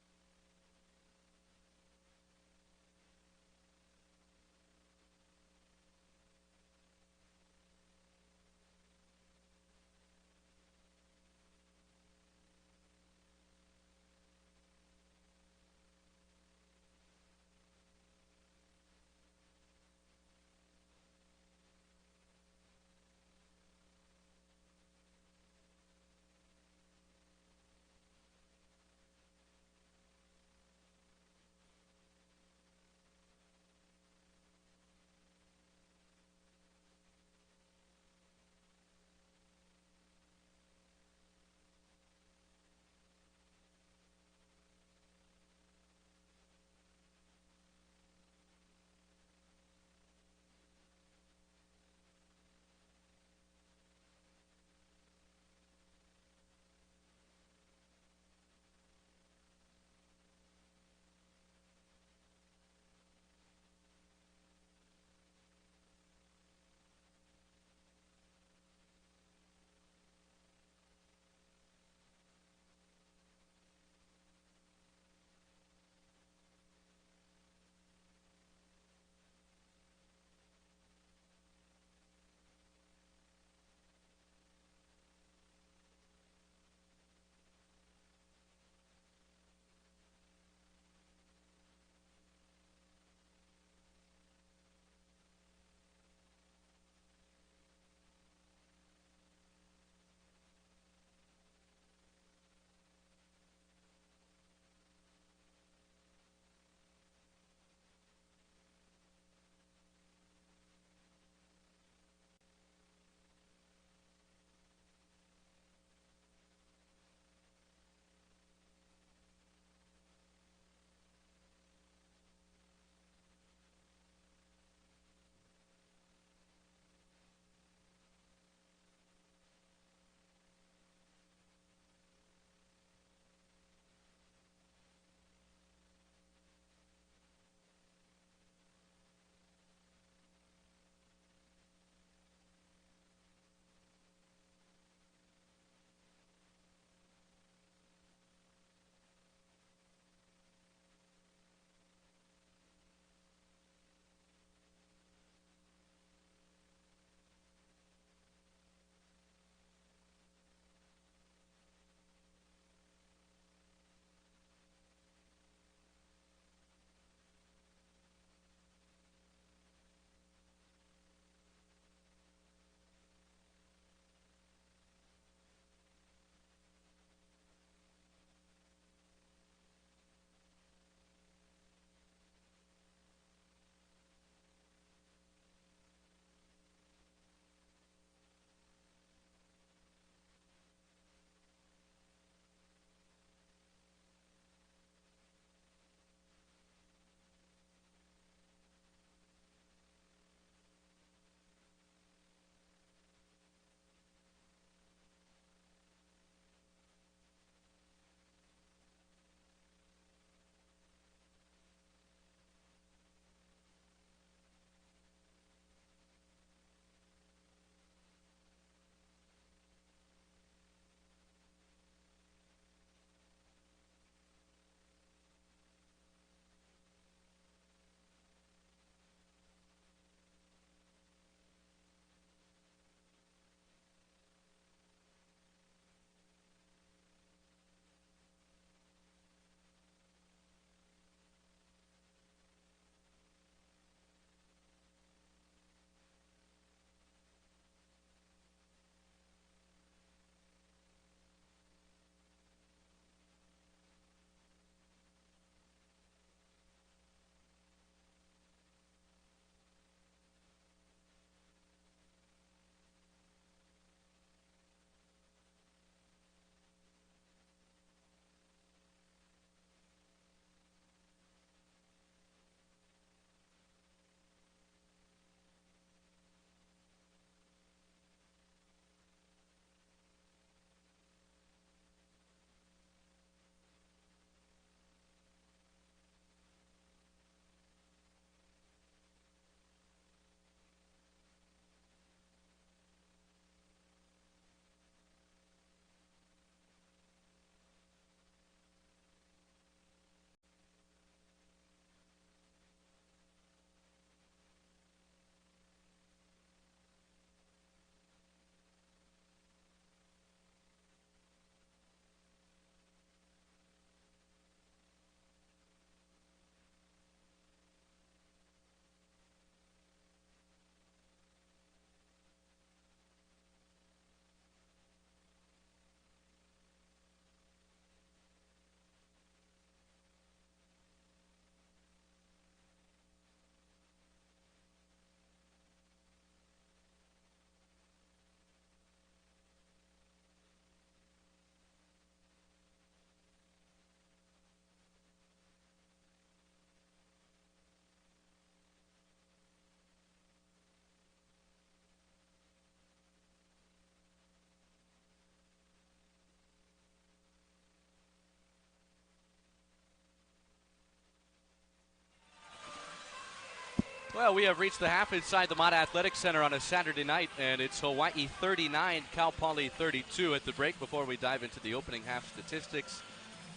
Well, we have reached the half inside the Mata Athletic Center on a Saturday night, and it's Hawaii 39, Cal Poly 32 at the break. Before we dive into the opening half statistics,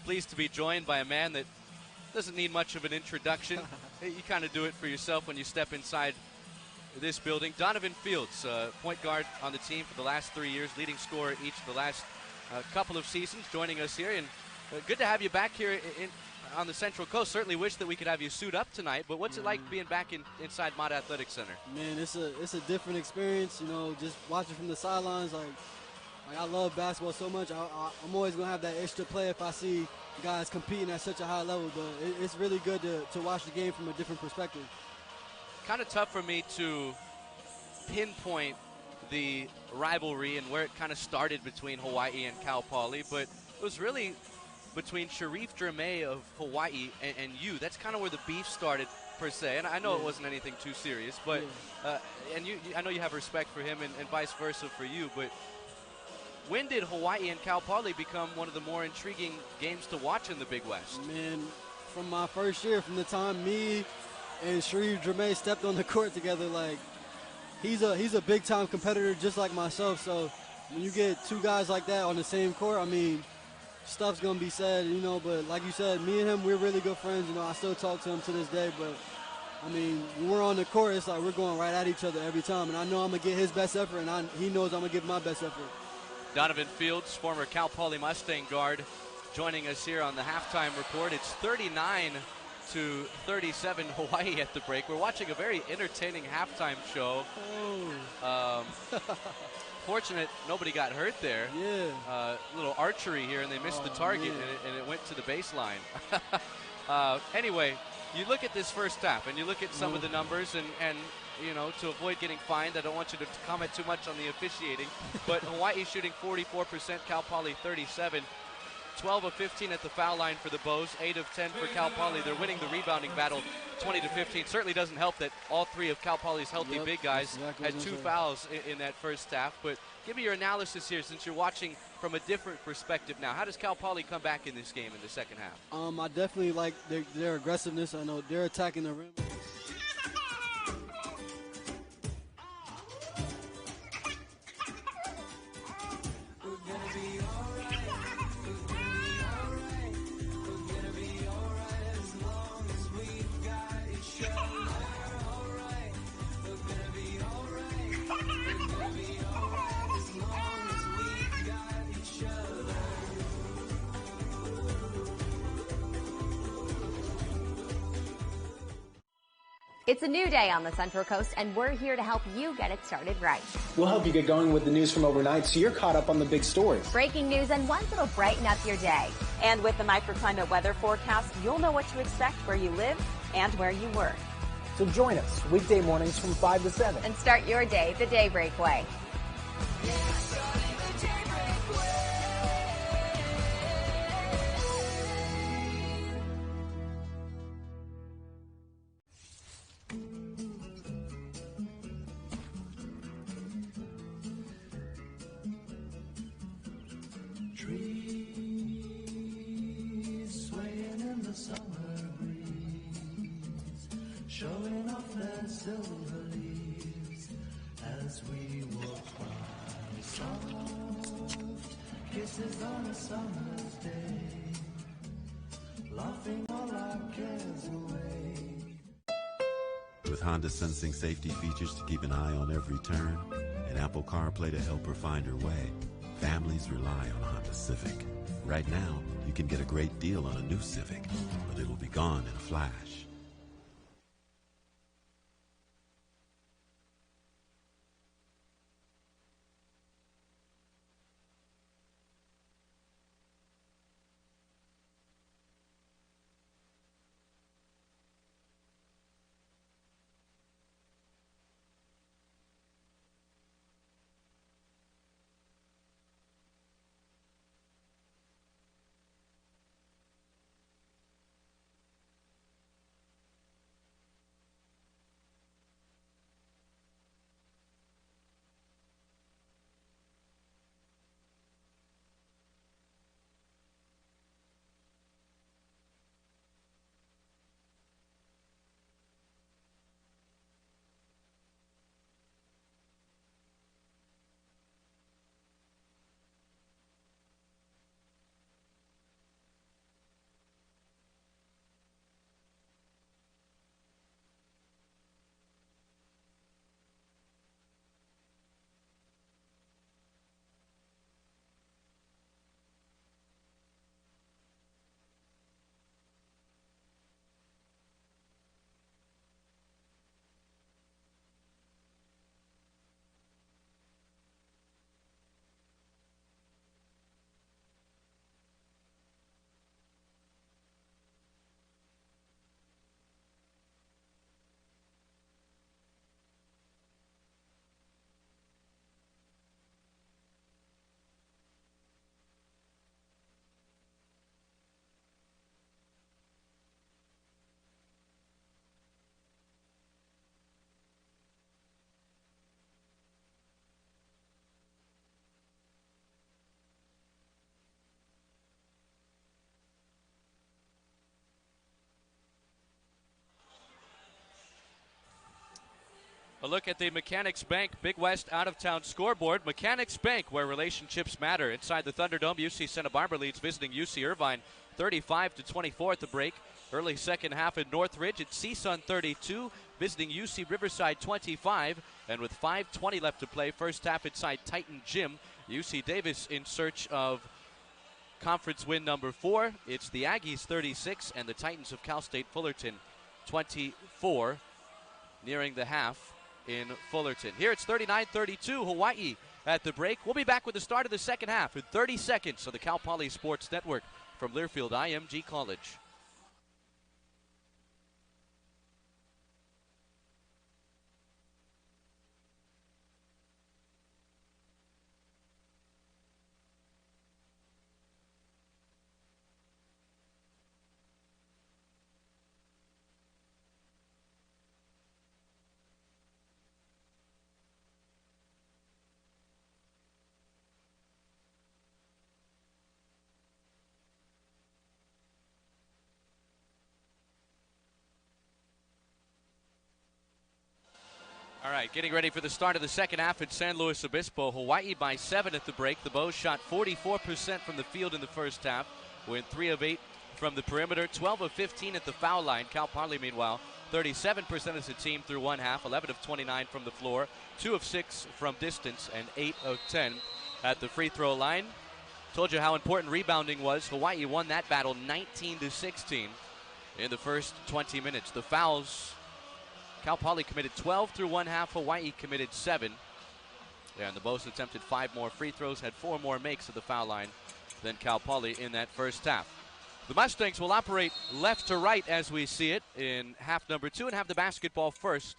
pleased to be joined by a man that doesn't need much of an introduction. You kind of do it for yourself when you step inside this building. Donovan Fields, point guard on the team for the last 3 years, leading scorer each of the last couple of seasons, joining us here. And good to have you back here on the Central Coast. Certainly wish that we could have you suit up tonight, but what's it like being back inside Mata Athletic Center? Man, it's a different experience, just watching from the sidelines. Like I love basketball so much. I'm always going to have that extra play if I see guys competing at such a high level, but it's really good to watch the game from a different perspective. Kind of tough for me to pinpoint the rivalry and where it kind of started between Hawaii and Cal Poly, but it was really between Sharif Dramé of Hawaii and you. That's kind of where the beef started, per se. And I know it wasn't anything too serious, but and I know you have respect for him and vice versa for you, but when did Hawaii and Cal Poly become one of the more intriguing games to watch in the Big West? Man, from my first year, from the time me and Sharif Dramé stepped on the court together, like he's a big-time competitor just like myself. So when you get two guys like that on the same court, I mean, stuff's going to be said, but like you said, me and him, we're really good friends. I still talk to him to this day, but, I mean, when we're on the court, it's like we're going right at each other every time. And I know I'm going to get his best effort, and he knows I'm going to give my best effort. Donovan Fields, former Cal Poly Mustang guard, joining us here on the halftime report. It's 39-37 Hawaii at the break. We're watching a very entertaining halftime show. Fortunate nobody got hurt there. Yeah. Little archery here, and they missed the target, and it went to the baseline. Anyway, you look at this first half, and you look at some of the numbers, and to avoid getting fined, I don't want you to comment too much on the officiating, but Hawaii shooting 44%, Cal Poly 37%. 12 of 15 at the foul line for the Bows, 8 of 10 for Cal Poly. They're winning the rebounding battle 20-15. Certainly doesn't help that all three of Cal Poly's healthy big guys had 2 fouls in that first half. But give me your analysis here, since you're watching from a different perspective now. How does Cal Poly come back in this game in the second half? I definitely like their aggressiveness. I know they're attacking the rim. It's a new day on the Central Coast, and we're here to help you get it started right. We'll help you get going with the news from overnight so you're caught up on the big stories. Breaking news and ones that'll brighten up your day. And with the microclimate weather forecast, you'll know what to expect where you live and where you work. So join us weekday mornings from 5 to 7. And start your day the Daybreak way. Showing off their silver leaves as we walk by. Soft kisses on a summer's day, laughing all our cares away. With Honda sensing safety features to keep an eye on every turn, and Apple CarPlay to help her find her way, families rely on a Honda Civic. Right now, you can get a great deal on a new Civic, but it'll be gone in a flash. A look at the Mechanics Bank Big West out-of-town scoreboard. Mechanics Bank, where relationships matter. Inside the Thunderdome, UC Santa Barbara leads visiting UC Irvine 35-24 at the break. Early second half in Northridge, it's CSUN 32, visiting UC Riverside 25. And with 5:20 left to play, first half inside Titan Gym, UC Davis in search of conference win number 4. It's the Aggies 36 and the Titans of Cal State Fullerton 24, nearing the half in Fullerton. Here it's 39-32, Hawaii at the break. We'll be back with the start of the second half in 30 seconds on the Cal Poly Sports Network from Learfield IMG College. All right, getting ready for the start of the second half in San Luis Obispo. Hawaii by 7 at the break. The Bows shot 44% from the field in the first half. Went 3 of 8 from the perimeter, 12 of 15 at the foul line. Cal Poly, meanwhile, 37% as a team through one half, 11 of 29 from the floor, 2 of 6 from distance, and 8 of 10 at the free throw line. Told you how important rebounding was. Hawaii won that battle 19-16 in the first 20 minutes. The fouls, Cal Poly committed 12 through one half. Hawaii committed 7. And the Bows attempted 5 more free throws, had 4 more makes at the foul line than Cal Poly in that first half. The Mustangs will operate left to right as we see it in half number 2 and have the basketball first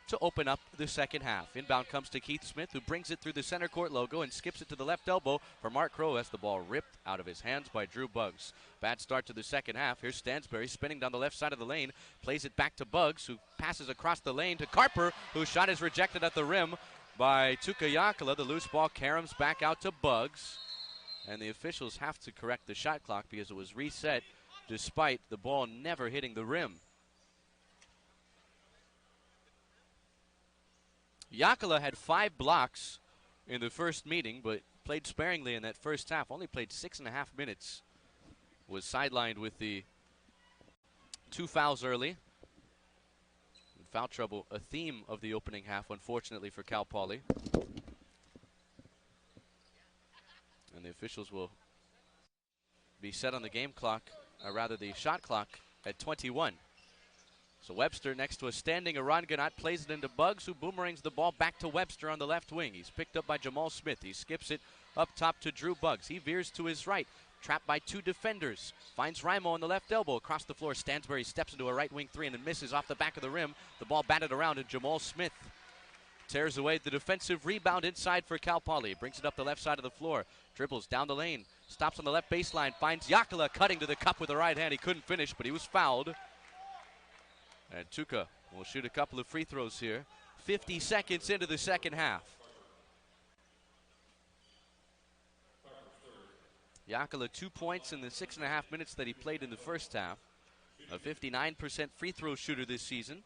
to open up the second half. Inbound comes to Keith Smith, who brings it through the center court logo and skips it to the left elbow for Mark Crow as the ball ripped out of his hands by Drew Buggs. Bad start to the second half. Here's Stansberry spinning down the left side of the lane, plays it back to Buggs, who passes across the lane to Carper, whose shot is rejected at the rim by Tuka Yakala. The loose ball caroms back out to Buggs, and the officials have to correct the shot clock because it was reset despite the ball never hitting the rim. Yakala had 5 blocks in the first meeting, but played sparingly in that first half. Only played 6.5 minutes. Was sidelined with the 2 fouls early. Foul trouble, a theme of the opening half, unfortunately for Cal Poly. And the officials will be set on the game clock, or rather the shot clock, at 21. So Webster next to a standing Aranganat plays it into Buggs, who boomerangs the ball back to Webster on the left wing. He's picked up by Jamal Smith. He skips it up top to Drew Buggs. He veers to his right, trapped by 2 defenders. Finds Raimo on the left elbow. Across the floor, Stansberry steps into a right wing 3 and then misses off the back of the rim. The ball batted around, and Jamal Smith tears away the defensive rebound inside for Cal Poly. Brings it up the left side of the floor. Dribbles down the lane. Stops on the left baseline. Finds Yakala cutting to the cup with the right hand. He couldn't finish, but he was fouled. And Tuka will shoot a couple of free throws here. 50 seconds into the second half. Yakala 2 points in the 6.5 minutes that he played in the first half. A 59% free throw shooter this season.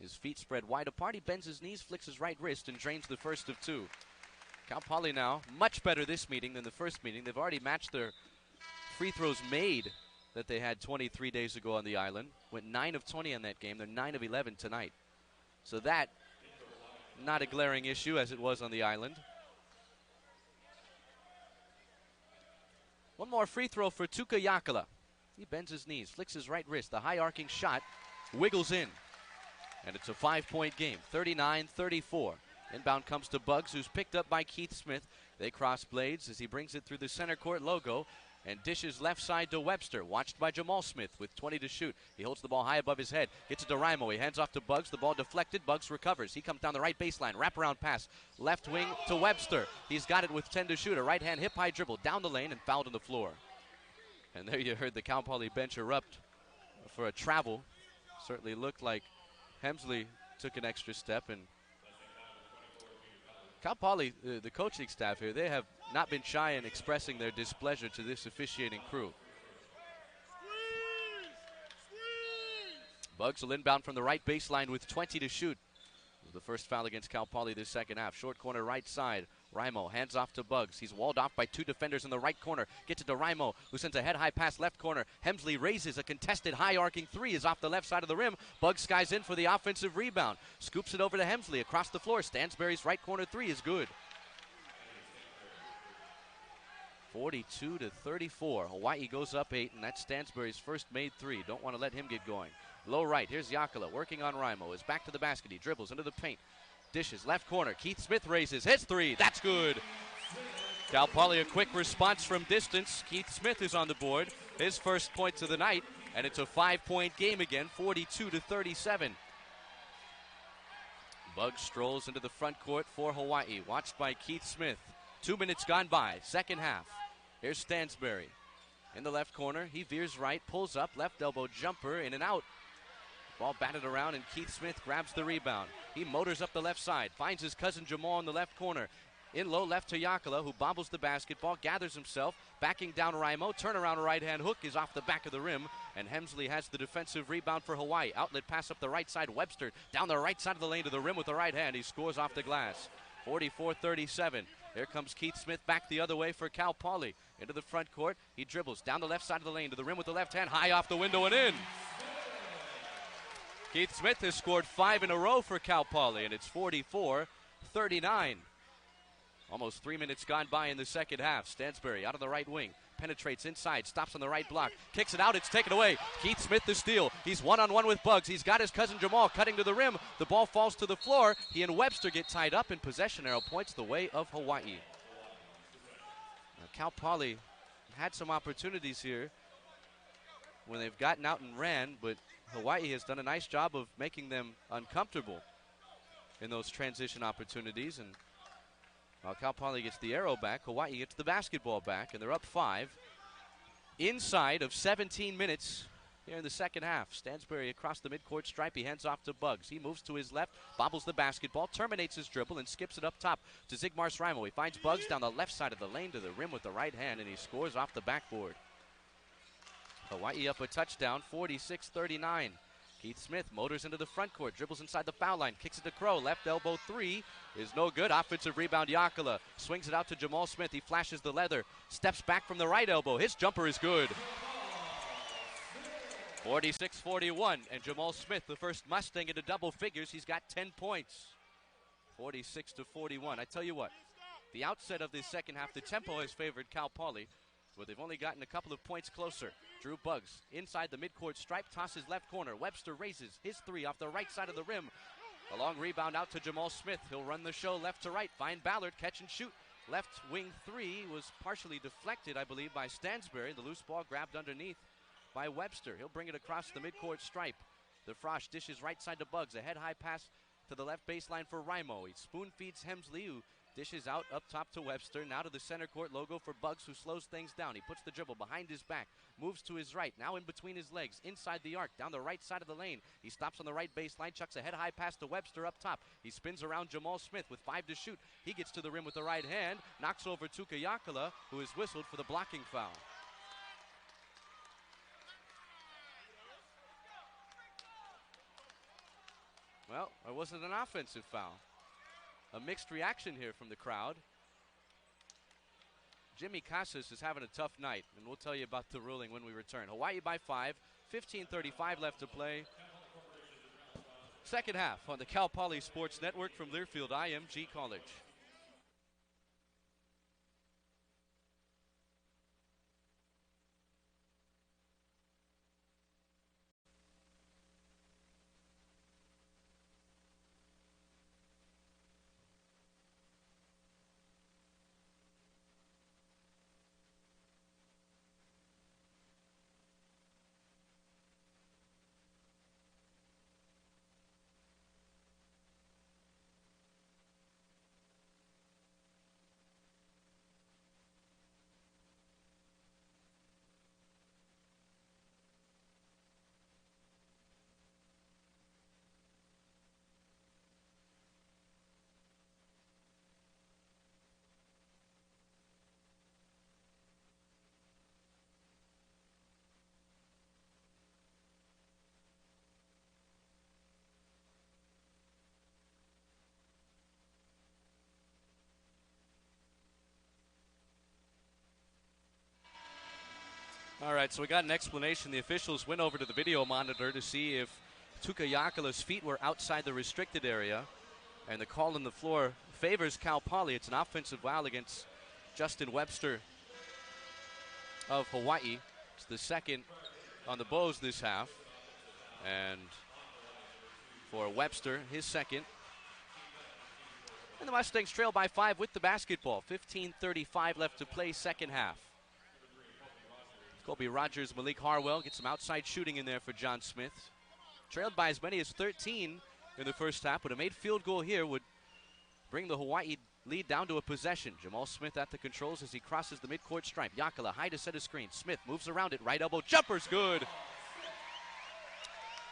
His feet spread wide apart. He bends his knees, flicks his right wrist, and drains the first of 2. Cal Poly now much better this meeting than the first meeting. They've already matched their free throws made that they had 23 days ago on the island. Went 9 of 20 in that game. They're 9 of 11 tonight. So that, not a glaring issue as it was on the island. One more free throw for Tuka Yakala. He bends his knees, flicks his right wrist. The high arcing shot wiggles in. And it's a 5-point game, 39-34. Inbound comes to Buggs, who's picked up by Keith Smith. They cross blades as he brings it through the center court logo and dishes left side to Webster, watched by Jamal Smith with 20 to shoot. He holds the ball high above his head, gets it to Raimo. He hands off to Buggs, the ball deflected. Buggs recovers. He comes down the right baseline, wraparound pass, left wing to Webster. He's got it with 10 to shoot. A right hand hip high dribble down the lane and fouled on the floor. And there you heard the Cal Poly bench erupt for a travel. Certainly looked like Hemsley took an extra step, and Cal Poly, the coaching staff here, they have not been shy in expressing their displeasure to this officiating crew. Buggs will inbound from the right baseline with 20 to shoot. The first foul against Cal Poly this second half. Short corner right side. Raimo hands off to Bugs. He's walled off by 2 defenders in the right corner. Gets it to Raimo, who sends a head-high pass left corner. Hemsley raises a contested high-arcing 3. Is off the left side of the rim. Bugs skies in for the offensive rebound. Scoops it over to Hemsley across the floor. Stansberry's right corner 3 is good. 42-34. Hawaii goes up 8, and that's Stansberry's first made 3. Don't want to let him get going. Low right, here's Yakala working on Raimo. Is back to the basket. He dribbles into the paint. Dishes, left corner. Keith Smith raises. Hits 3. That's good. Cal Poly a quick response from distance. Keith Smith is on the board. His first points of the night, and it's a 5-point game again, 42-37. Bugs strolls into the front court for Hawaii, watched by Keith Smith. 2 minutes gone by, second half. Here's Stansberry. In the left corner, he veers right, pulls up, left elbow jumper, in and out. Ball batted around, and Keith Smith grabs the rebound. He motors up the left side, finds his cousin Jamal in the left corner. In low left to Yakala, who bobbles the basketball, gathers himself, backing down Raimo. Turnaround right-hand hook is off the back of the rim, and Hemsley has the defensive rebound for Hawaii. Outlet pass up the right side. Webster down the right side of the lane to the rim with the right hand. He scores off the glass. 44-37. Here comes Keith Smith back the other way for Cal Poly. Into the front court. He dribbles down the left side of the lane to the rim with the left hand. High off the window and in. Keith Smith has scored 5 in a row for Cal Poly, and it's 44-39. Almost 3 minutes gone by in the second half. Stansberry out of the right wing. Penetrates inside, stops on the right block. Kicks it out, it's taken away. Keith Smith the steal. He's one-on-one with Bugs. He's got his cousin Jamal cutting to the rim. The ball falls to the floor. He and Webster get tied up in possession. Arrow points the way of Hawaii. Now, Cal Poly had some opportunities here when they've gotten out and ran, but Hawaii has done a nice job of making them uncomfortable in those transition opportunities. And while Cal Poly gets the arrow back, Hawaii gets the basketball back, and they're up 5. Inside of 17 minutes here in the second half. Stansberry across the midcourt stripe. He hands off to Bugs. He moves to his left, bobbles the basketball, terminates his dribble, and skips it up top to Zigmars Raimo. He finds Bugs down the left side of the lane to the rim with the right hand, and he scores off the backboard. Hawaii up a touchdown, 46-39. Keith Smith motors into the front court, dribbles inside the foul line, kicks it to Crow. Left elbow 3 is no good. Offensive rebound, Yakala swings it out to Jamal Smith. He flashes the leather, steps back from the right elbow. His jumper is good. 46-41, and Jamal Smith, the first Mustang into double figures. He's got 10 points. 46-41. I tell you what, the outset of this second half, the tempo has favored Cal Poly, but they've only gotten a couple of points closer. Drew Bugs inside the midcourt stripe, tosses left corner. Webster raises his 3 off the right side of the rim. A long rebound out to Jamal Smith. He'll run the show left to right. Find Ballard, catch and shoot. Left wing 3 was partially deflected, I believe, by Stansberry. The loose ball grabbed underneath by Webster. He'll bring it across the midcourt stripe. The Frosh dishes right side to Bugs. A head-high pass to the left baseline for Raimo. He spoon feeds Hemsley, who dishes out up top to Webster. Now to the center court logo for Bugs, who slows things down. He puts the dribble behind his back, moves to his right, now in between his legs, inside the arc, down the right side of the lane. He stops on the right baseline, chucks a head-high pass to Webster up top. He spins around Jamal Smith with 5 to shoot. He gets to the rim with the right hand, knocks over Tuka Yakala, who is whistled for the blocking foul. Well, it wasn't an offensive foul. A mixed reaction here from the crowd. Jimmy Casas is having a tough night, and we'll tell you about the ruling when we return. Hawaii by 5, 15:35 left to play. Second half on the Cal Poly Sports Network from Learfield IMG College. All right, so we got an explanation. The officials went over to the video monitor to see if Tuka Yakala's feet were outside the restricted area, and the call on the floor favors Cal Poly. It's an offensive foul against Justin Webster of Hawaii. It's the second on the Bows this half, and for Webster, his second. And the Mustangs trail by 5 with the basketball. 15:35 left to play, second half. Colby Rogers, Malik Harwell get some outside shooting in there for John Smith. Trailed by as many as 13 in the first half, but a made field goal here would bring the Hawaii lead down to a possession. Jamal Smith at the controls as he crosses the midcourt stripe. Yakala high to set a screen. Smith moves around it. Right elbow jumper's good.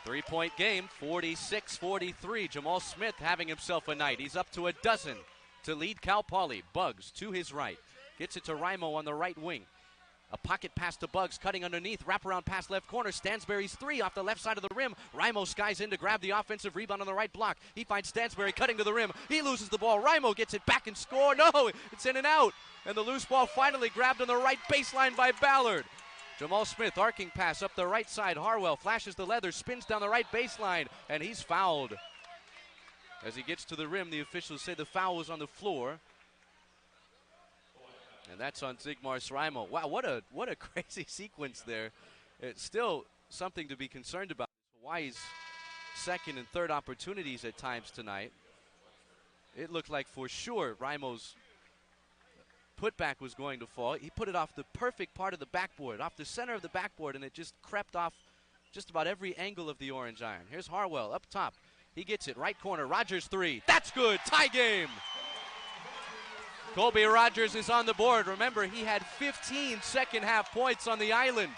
3-point game, 46-43. Jamal Smith having himself a night. He's up to a dozen to lead Cal Poly. Bugs to his right. Gets it to Raimo on the right wing. A pocket pass to Bugs, cutting underneath, wraparound pass left corner. Stansberry's three off the left side of the rim. Raimo skies in to grab the offensive rebound on the right block. He finds Stansberry cutting to the rim. He loses the ball. Raimo gets it back and score. No, it's in and out. And the loose ball finally grabbed on the right baseline by Ballard. Jamal Smith, arcing pass up the right side. Harwell flashes the leather, spins down the right baseline, and he's fouled. As he gets to the rim, the officials say the foul was on the floor. And that's on Zigmar Sraimo. Wow, what a crazy sequence there. It's still something to be concerned about. Hawaii's second and third opportunities at times tonight. It looked like for sure Raimo's putback was going to fall. He put it off the perfect part of the backboard, off the center of the backboard, and it just crept off just about every angle of the orange iron. Here's Harwell up top. He gets it, right corner, Rogers three. That's good, tie game. Colby Rogers is on the board. Remember, he had 15 second half points on the island.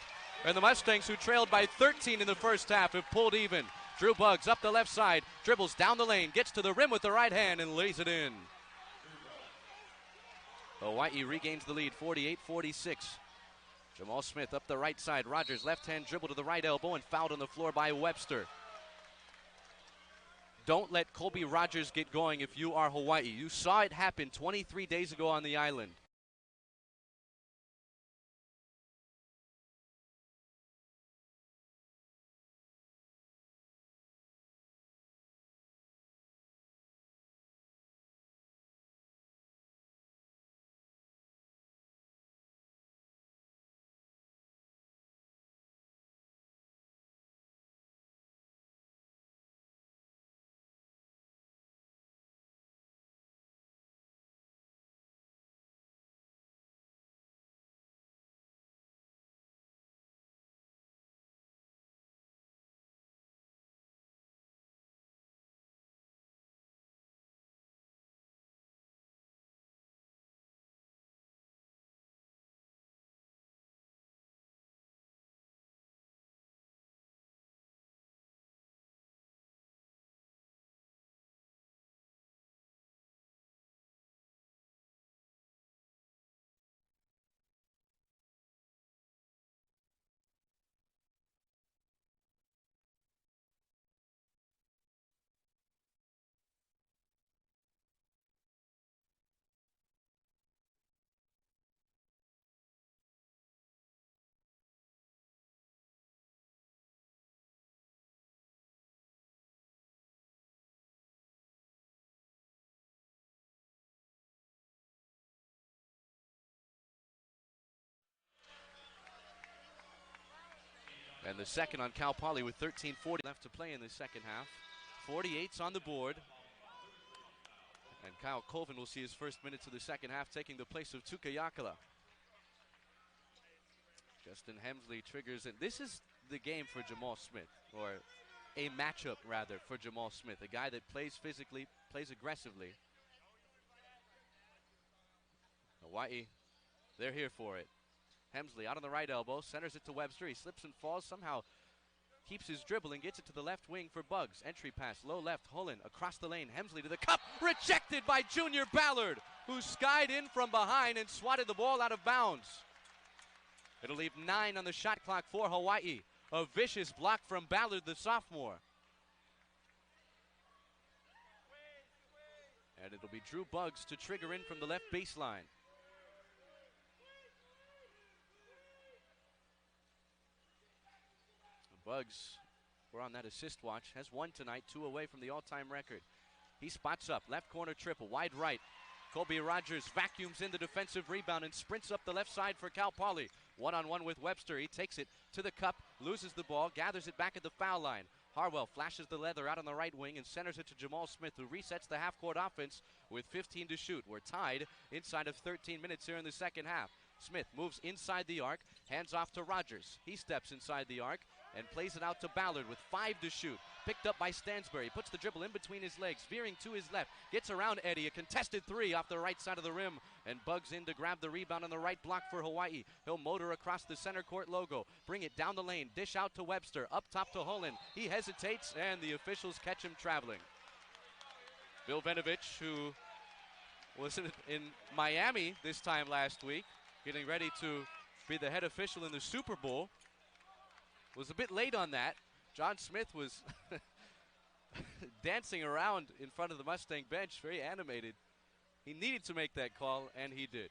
And the Mustangs, who trailed by 13 in the first half, have pulled even. Drew Bugs up the left side, dribbles down the lane, gets to the rim with the right hand and lays it in. Hawaii regains the lead, 48-46. Jamal Smith up the right side. Rogers left hand dribble to the right elbow and fouled on the floor by Webster. Don't let Colby Rogers get going if you are Hawaii. You saw it happen 23 days ago on the island. And the second on Cal Poly with 13:40 left to play in the second half. 48's on the board. And Kyle Colvin will see his first minutes of the second half, taking the place of Tuka Yakala. Justin Hemsley triggers it. This is the game for Jamal Smith, or a matchup rather for Jamal Smith, a guy that plays physically, plays aggressively. Hawaii, they're here for it. Hemsley out on the right elbow, centers it to Webster. He slips and falls, somehow keeps his dribble and gets it to the left wing for Bugs. Entry pass, low left, Hullen across the lane. Hemsley to the cup, rejected by Junior Ballard, who skied in from behind and swatted the ball out of bounds. It'll leave 9 on the shot clock for Hawaii. A vicious block from Ballard, the sophomore. And it'll be Drew Bugs to trigger in from the left baseline. Bugs, we're on that assist watch, has one tonight, 2 away from the all-time record. He spots up, left corner triple, wide right. Colby Rogers vacuums in the defensive rebound and sprints up the left side for Cal Poly. One-on-one with Webster. He takes it to the cup, loses the ball, gathers it back at the foul line. Harwell flashes the leather out on the right wing and centers it to Jamal Smith, who resets the half-court offense with 15 to shoot. We're tied inside of 13 minutes here in the second half. Smith moves inside the arc, hands off to Rogers. He steps inside the arc and plays it out to Ballard with 5 to shoot. Picked up by Stansbury, puts the dribble in between his legs, veering to his left, gets around Eddie, a contested 3 off the right side of the rim, and Bugs in to grab the rebound on the right block for Hawaii. He'll motor across the center court logo, bring it down the lane, dish out to Webster, up top to Holland. He hesitates, and the officials catch him traveling. Bill Venovich, who was in Miami this time last week, getting ready to be the head official in the Super Bowl, was a bit late on that. John Smith was dancing around in front of the Mustang bench, very animated. He needed to make that call, and he did.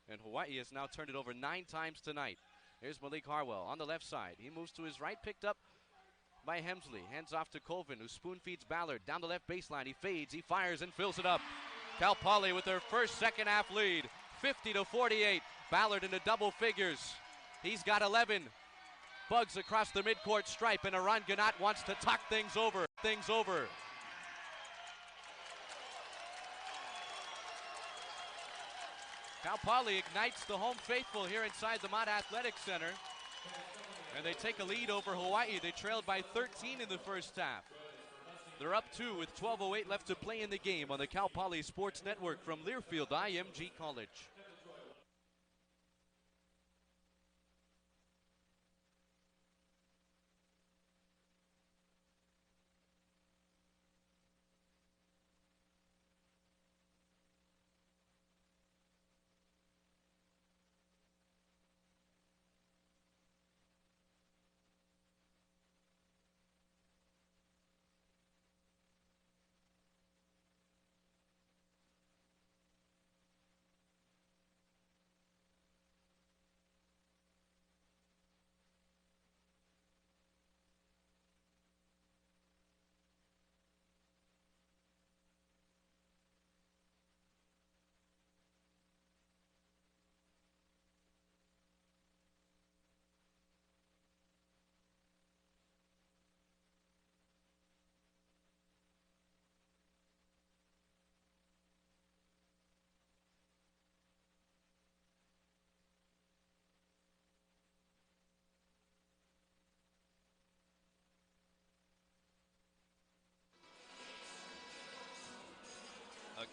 And Hawaii has now turned it over 9 times tonight. Here's Malik Harwell on the left side. He moves to his right, picked up by Hemsley. Hands off to Colvin, who spoon feeds Ballard. Down the left baseline, he fades, he fires, and fills it up. Cal Poly with their first second half lead, 50-48. Ballard into double figures. He's got 11. Bugs across the midcourt stripe, and Aran Ganat wants to talk things over. Cal Poly ignites the home faithful here inside the Mott Athletic Center, and they take a lead over Hawaii. They trailed by 13 in the first half. They're up 2 with 12:08 left to play in the game on the Cal Poly Sports Network from Learfield IMG College.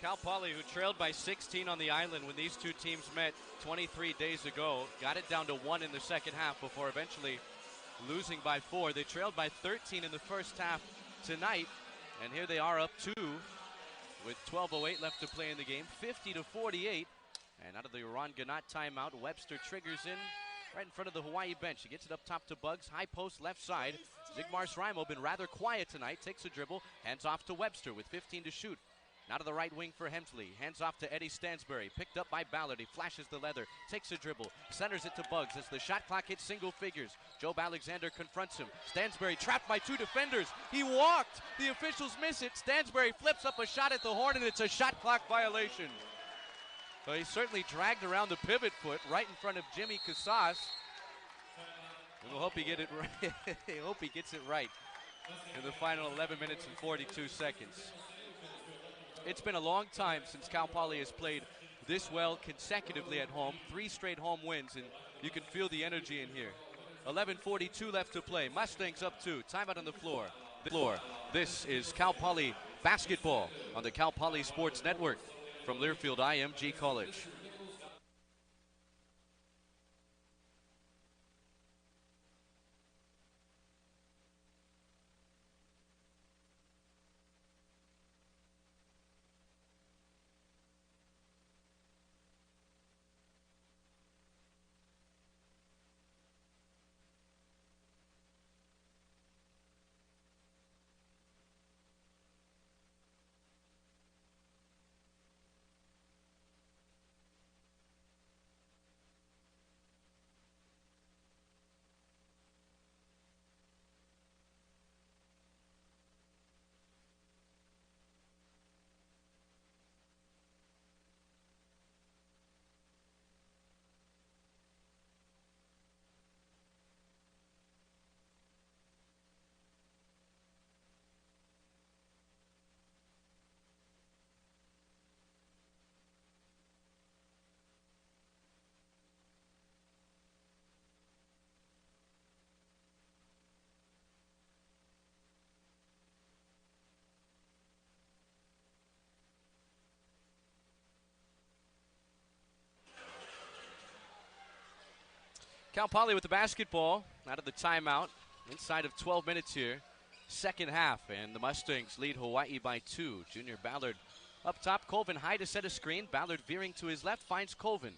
Cal Poly, who trailed by 16 on the island when these two teams met 23 days ago, got it down to 1 in the second half before eventually losing by 4. They trailed by 13 in the first half tonight, and here they are up 2 with 12:08 left to play in the game, 50-48. And out of the Aran Ganat timeout, Webster triggers in right in front of the Hawaii bench. He gets it up top to Bugs, high post left side. Zigmar Srimo been rather quiet tonight, takes a dribble, hands off to Webster with 15 to shoot. Now to the right wing for Hemsley. Hands off to Eddie Stansbury. Picked up by Ballard. He flashes the leather. Takes a dribble. Centers it to Bugs as the shot clock hits single figures. Job Alexander confronts him. Stansbury trapped by 2 defenders. He walked. The officials miss it. Stansbury flips up a shot at the horn, and it's a shot clock violation. So he certainly dragged around the pivot foot right in front of Jimmy Casas. And we'll hope he get it right. Hope he gets it right in the final 11 minutes and 42 seconds. It's been a long time since Cal Poly has played this well consecutively at home. 3 straight home wins, and you can feel the energy in here. 11:42 left to play. Mustangs up 2. Timeout on the floor. This is Cal Poly basketball on the Cal Poly Sports Network from Learfield IMG College. Cal Poly with the basketball out of the timeout. Inside of 12 minutes here. Second half, and the Mustangs lead Hawaii by 2. Junior Ballard up top. Colvin high to set a screen. Ballard veering to his left, finds Colvin.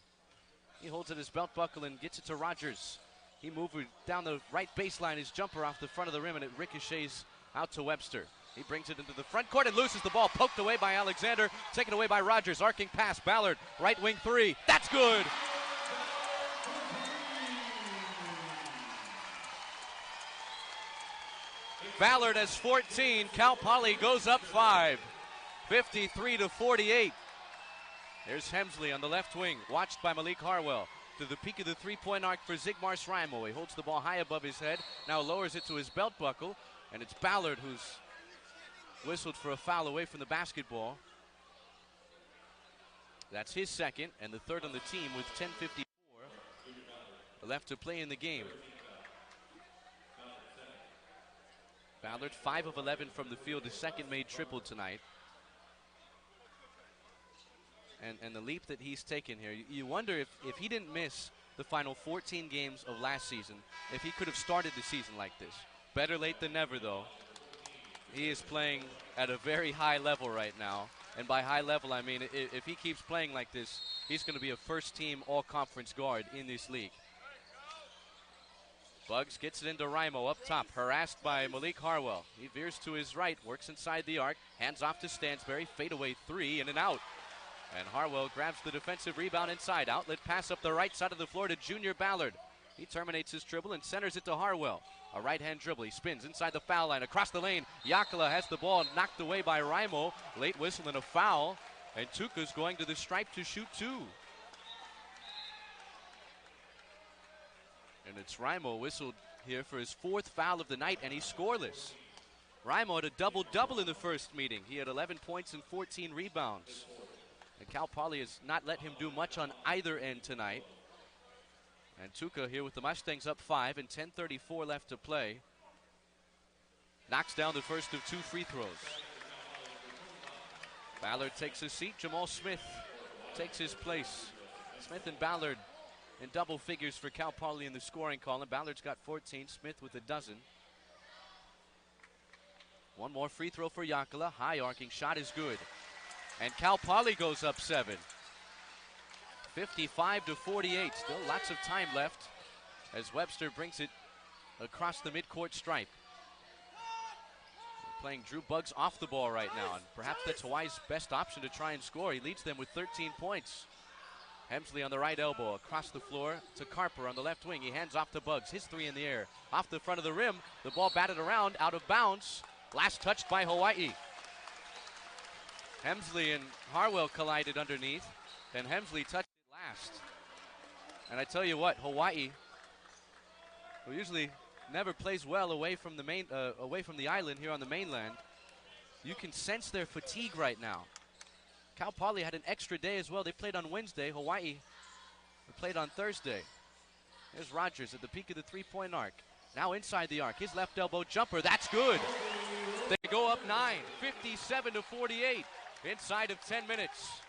He holds at his belt buckle and gets it to Rogers. He moved down the right baseline, his jumper off the front of the rim, and it ricochets out to Webster. He brings it into the front court and loses the ball. Poked away by Alexander, taken away by Rogers. Arcing pass, Ballard, right wing three. That's good! Ballard has 14. Cal Poly goes up 5. 53-48. There's Hemsley on the left wing, watched by Malik Harwell. To the peak of the three-point arc for Zigmar Srimo. He holds the ball high above his head, now lowers it to his belt buckle, and it's Ballard who's whistled for a foul away from the basketball. That's his second, and the third on the team with 10:54 left to play in the game. Ballard 5 of 11 from the field, his second made triple tonight. And the leap that he's taken here, you wonder if he didn't miss the final 14 games of last season, if he could have started the season like this. Better late than never, though. He is playing at a very high level right now. And by high level, I mean if he keeps playing like this, he's going to be a first-team all-conference guard in this league. Bugs gets it into Rimo up top, harassed by Malik Harwell. He veers to his right, works inside the arc, hands off to Stansberry, fadeaway three, in and out. And Harwell grabs the defensive rebound inside. Outlet pass up the right side of the floor to Junior Ballard. He terminates his dribble and centers it to Harwell. A right-hand dribble. He spins inside the foul line. Across the lane, Yakala has the ball knocked away by Rimo. Late whistle and a foul. And Tuca's going to the stripe to shoot 2. And it's Rimo whistled here for his 4th foul of the night, and he's scoreless. Rimo had a double-double in the first meeting. He had 11 points and 14 rebounds. And Cal Poly has not let him do much on either end tonight. And Tuca here with the Mustangs up 5 and 10:34 left to play. Knocks down the first of 2 free throws. Ballard takes his seat. Jamal Smith takes his place. Smith and Ballard in double figures for Cal Poly in the scoring column. Ballard's got 14, Smith with a dozen. One more free throw for Yakala. High arcing shot is good. And Cal Poly goes up 7. 55-48. Still lots of time left as Webster brings it across the midcourt stripe. Playing Drew Buggs off the ball right now, and perhaps that's Hawaii's best option to try and score. He leads them with 13 points. Hemsley on the right elbow, across the floor to Carper on the left wing. He hands off to Buggs, his 3 in the air. Off the front of the rim, the ball batted around, out of bounds. Last touched by Hawaii. Hemsley and Harwell collided underneath, and Hemsley touched it last. And I tell you what, Hawaii, who usually never plays well away from the island here on the mainland, you can sense their fatigue right now. Cal Poly had an extra day as well. They played on Wednesday. Hawaii played on Thursday. There's Rogers at the peak of the three-point arc. Now inside the arc, his left elbow jumper, that's good. They go up 9, 57-48. Inside of 10 minutes.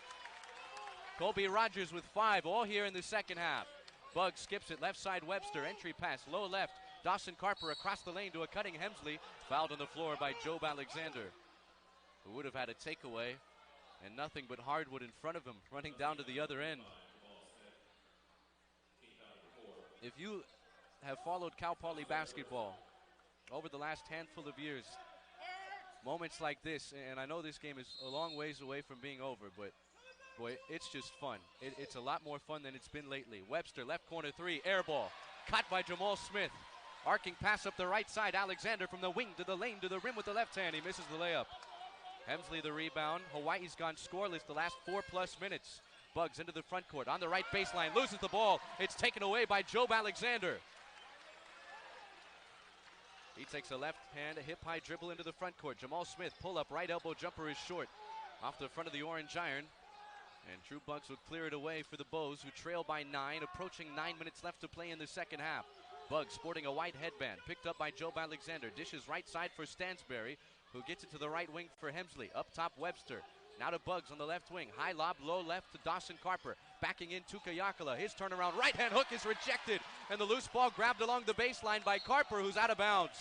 Colby Rogers with 5, all here in the second half. Buggs skips it, left side Webster, entry pass, low left. Dawson Carper across the lane to a cutting Hemsley. Fouled on the floor by Jobe Alexander, who would have had a takeaway and nothing but hardwood in front of him, running down to the other end. If you have followed Cal Poly basketball over the last handful of years, moments like this, and I know this game is a long ways away from being over, but boy, it's just fun. It's a lot more fun than it's been lately. Webster, left corner 3, air ball. Caught by Jamal Smith. Arcing pass up the right side. Alexander from the wing to the lane to the rim with the left hand. He misses the layup. Hemsley the rebound. Hawaii's gone scoreless the last 4+ minutes. Buggs into the front court on the right baseline. Loses the ball. It's taken away by Jobe Alexander. He takes a left hand, a hip-high dribble into the front court. Jamal Smith, pull-up, right elbow jumper is short. Off the front of the orange iron. And Drew Buggs will clear it away for the Bows, who trail by 9, approaching 9 minutes left to play in the second half. Buggs sporting a white headband, picked up by Jobe Alexander. Dishes right side for Stansberry, who gets it to the right wing for Hemsley. Up top, Webster. Now to Bugs on the left wing. High lob, low left to Dawson Carper. Backing in Tuka Yakala. His turnaround right-hand hook is rejected. And the loose ball grabbed along the baseline by Carper, who's out of bounds.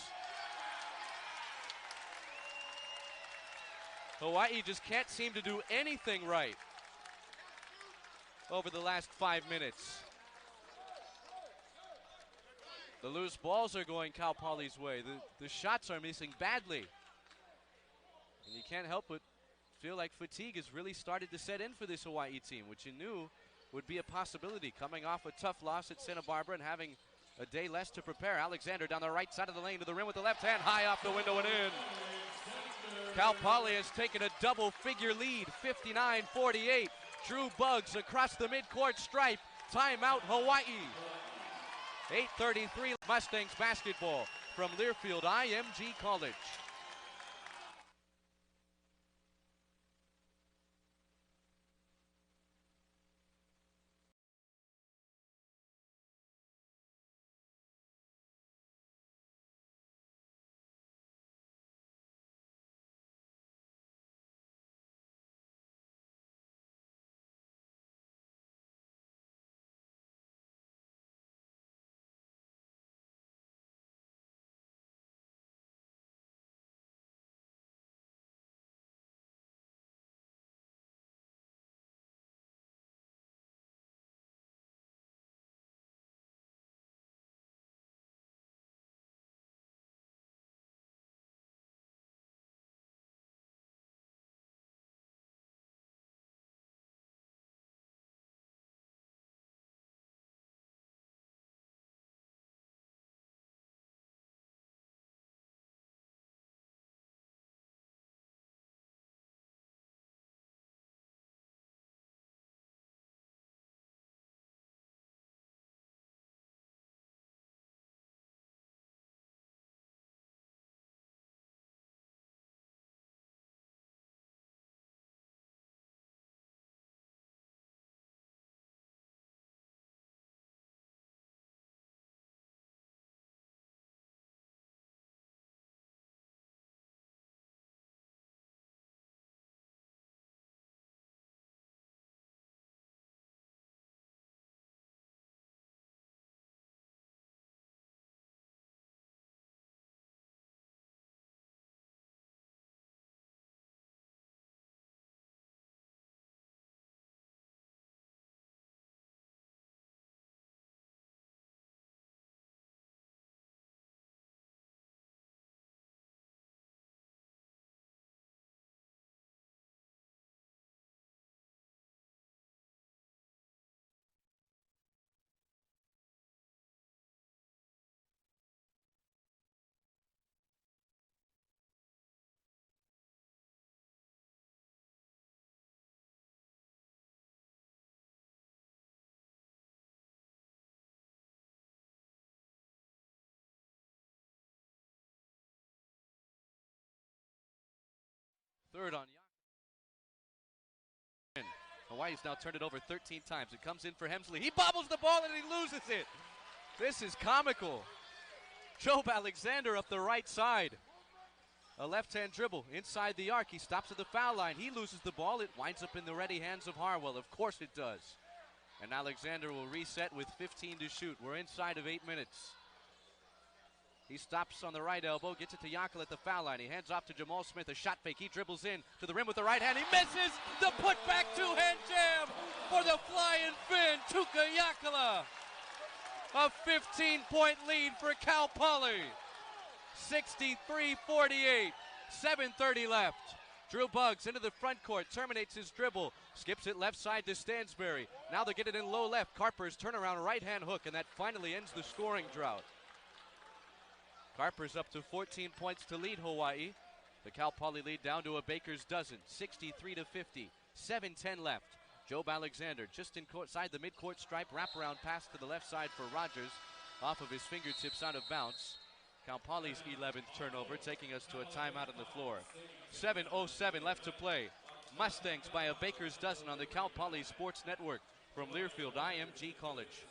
Hawaii just can't seem to do anything right over the last 5 minutes. The loose balls are going Cal Poly's way. The shots are missing badly. And you can't help but feel like fatigue has really started to set in for this Hawaii team, which you knew would be a possibility coming off a tough loss at Santa Barbara and having a day less to prepare. Alexander down the right side of the lane to the rim with the left hand, high off the window and in. Cal Poly has taken a double-figure lead, 59-48. Drew Bugs across the midcourt stripe. Timeout, Hawaii. 8:33 Mustangs basketball from Learfield IMG College. Third on Yak. Hawaii's now turned it over 13 times. It comes in for Hemsley. He bobbles the ball and he loses it. This is comical. Job Alexander up the right side. A left-hand dribble inside the arc. He stops at the foul line. He loses the ball. It winds up in the ready hands of Harwell. Of course it does. And Alexander will reset with 15 to shoot. We're inside of 8 minutes. He stops on the right elbow, gets it to Yakala at the foul line. He hands off to Jamal Smith, a shot fake. He dribbles in to the rim with the right hand. He misses the putback two-hand jam for the flying Finn, Tuka Yakala. A 15-point lead for Cal Poly. 63-48, 7:30 left. Drew Bugs into the front court, terminates his dribble, skips it left side to Stansberry. Now they get it in low left. Carper's turnaround right-hand hook, and that finally ends the scoring drought. Carper's up to 14 points to lead Hawaii. The Cal Poly lead down to a baker's dozen, 63-50, 7:10 left. Job Alexander just inside the midcourt stripe, wraparound pass to the left side for Rogers, off of his fingertips out of bounds. Cal Poly's 11th turnover, taking us to a timeout on the floor. 7:07 left to play. Mustangs by a baker's dozen on the Cal Poly Sports Network from Learfield IMG College.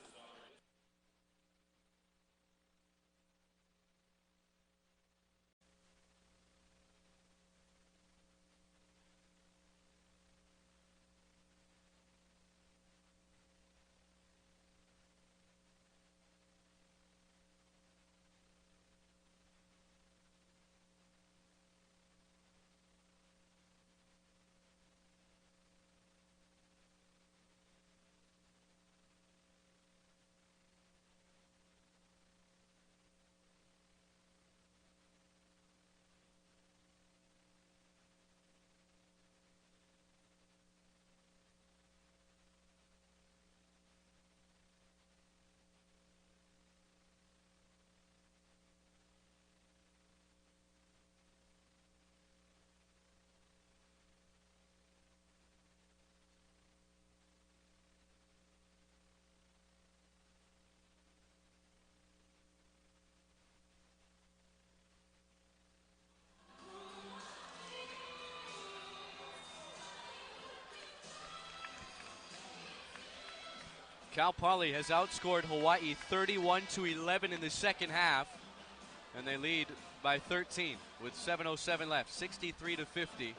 Cal Poly has outscored Hawaii 31-11 in the second half, and they lead by 13 with 7:07 left, 63-50.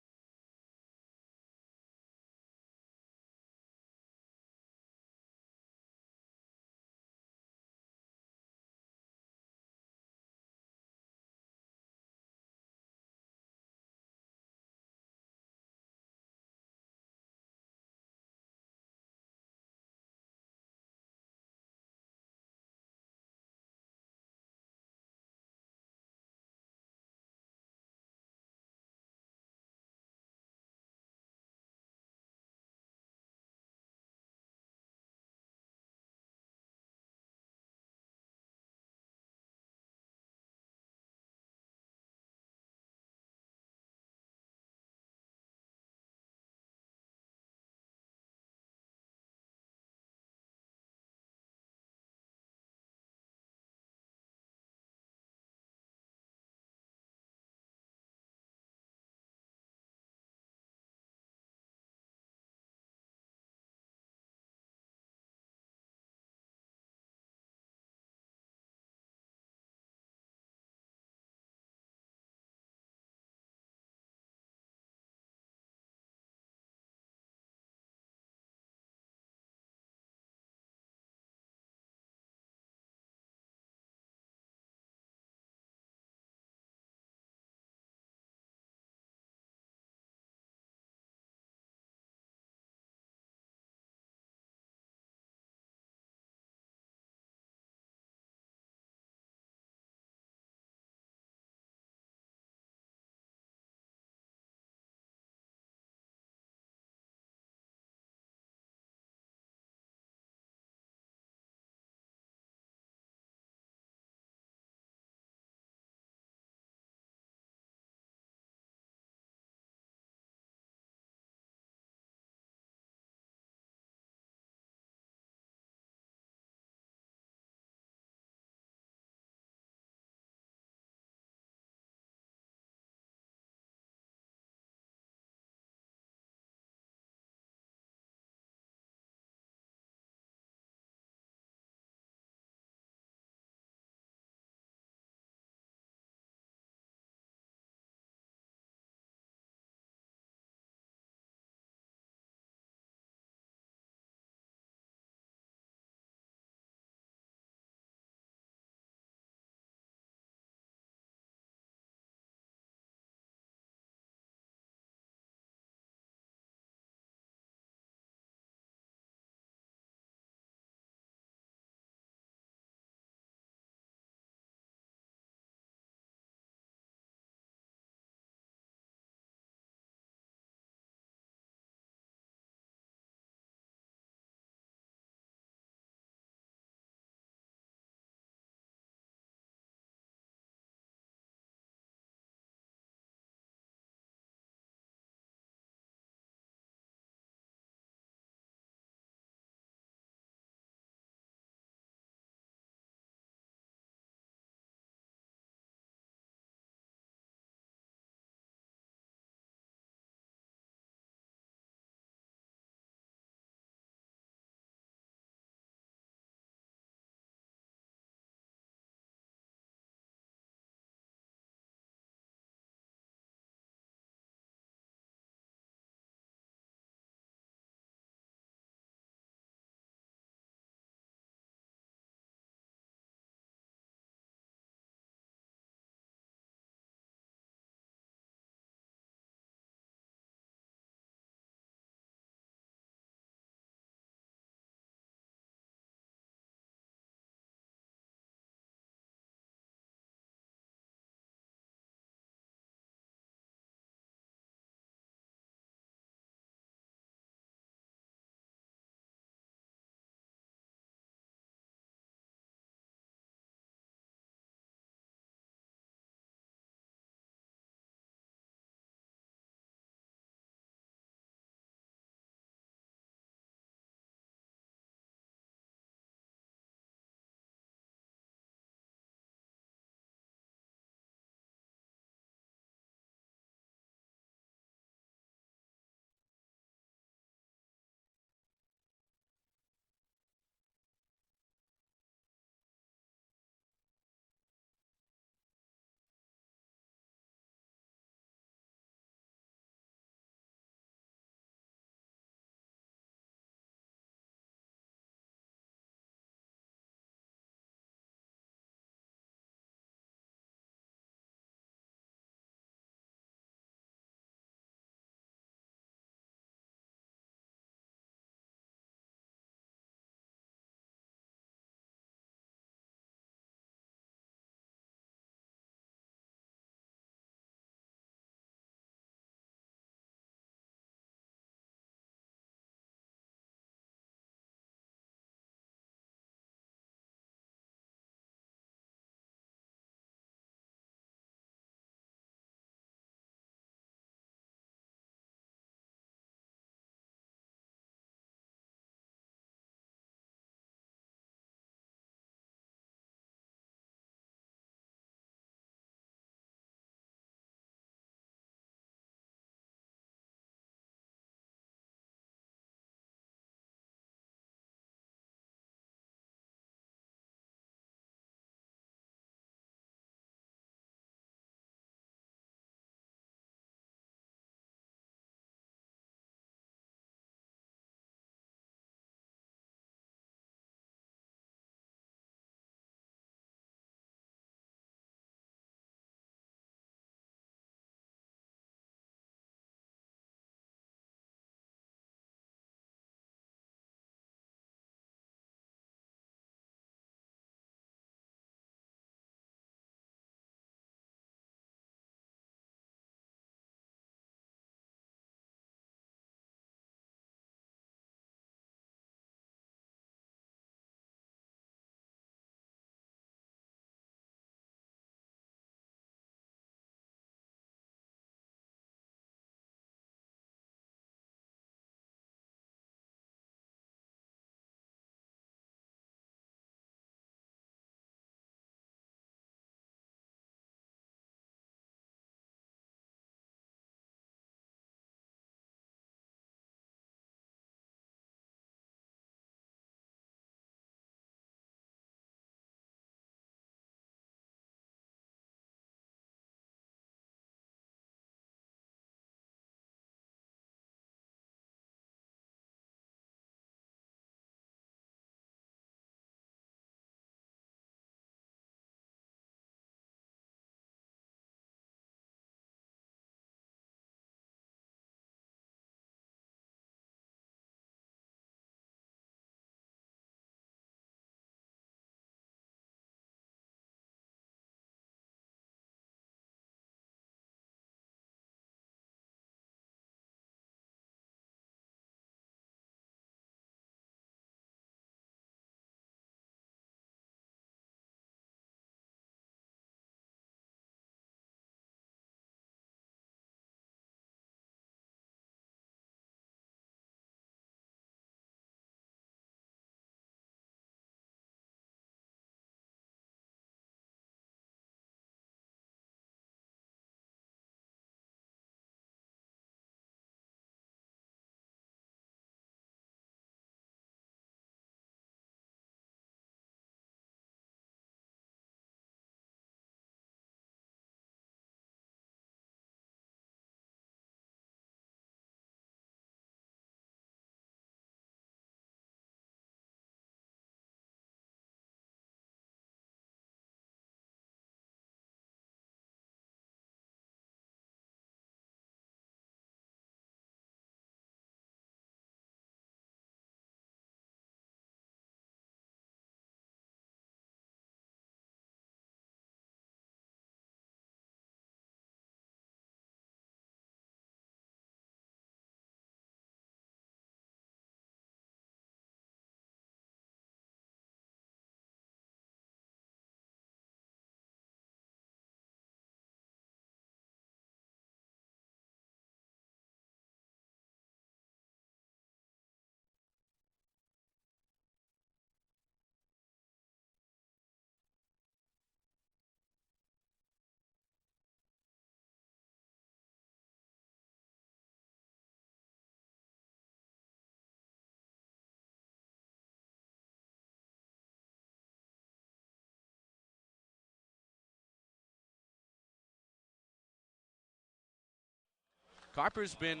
Carper's been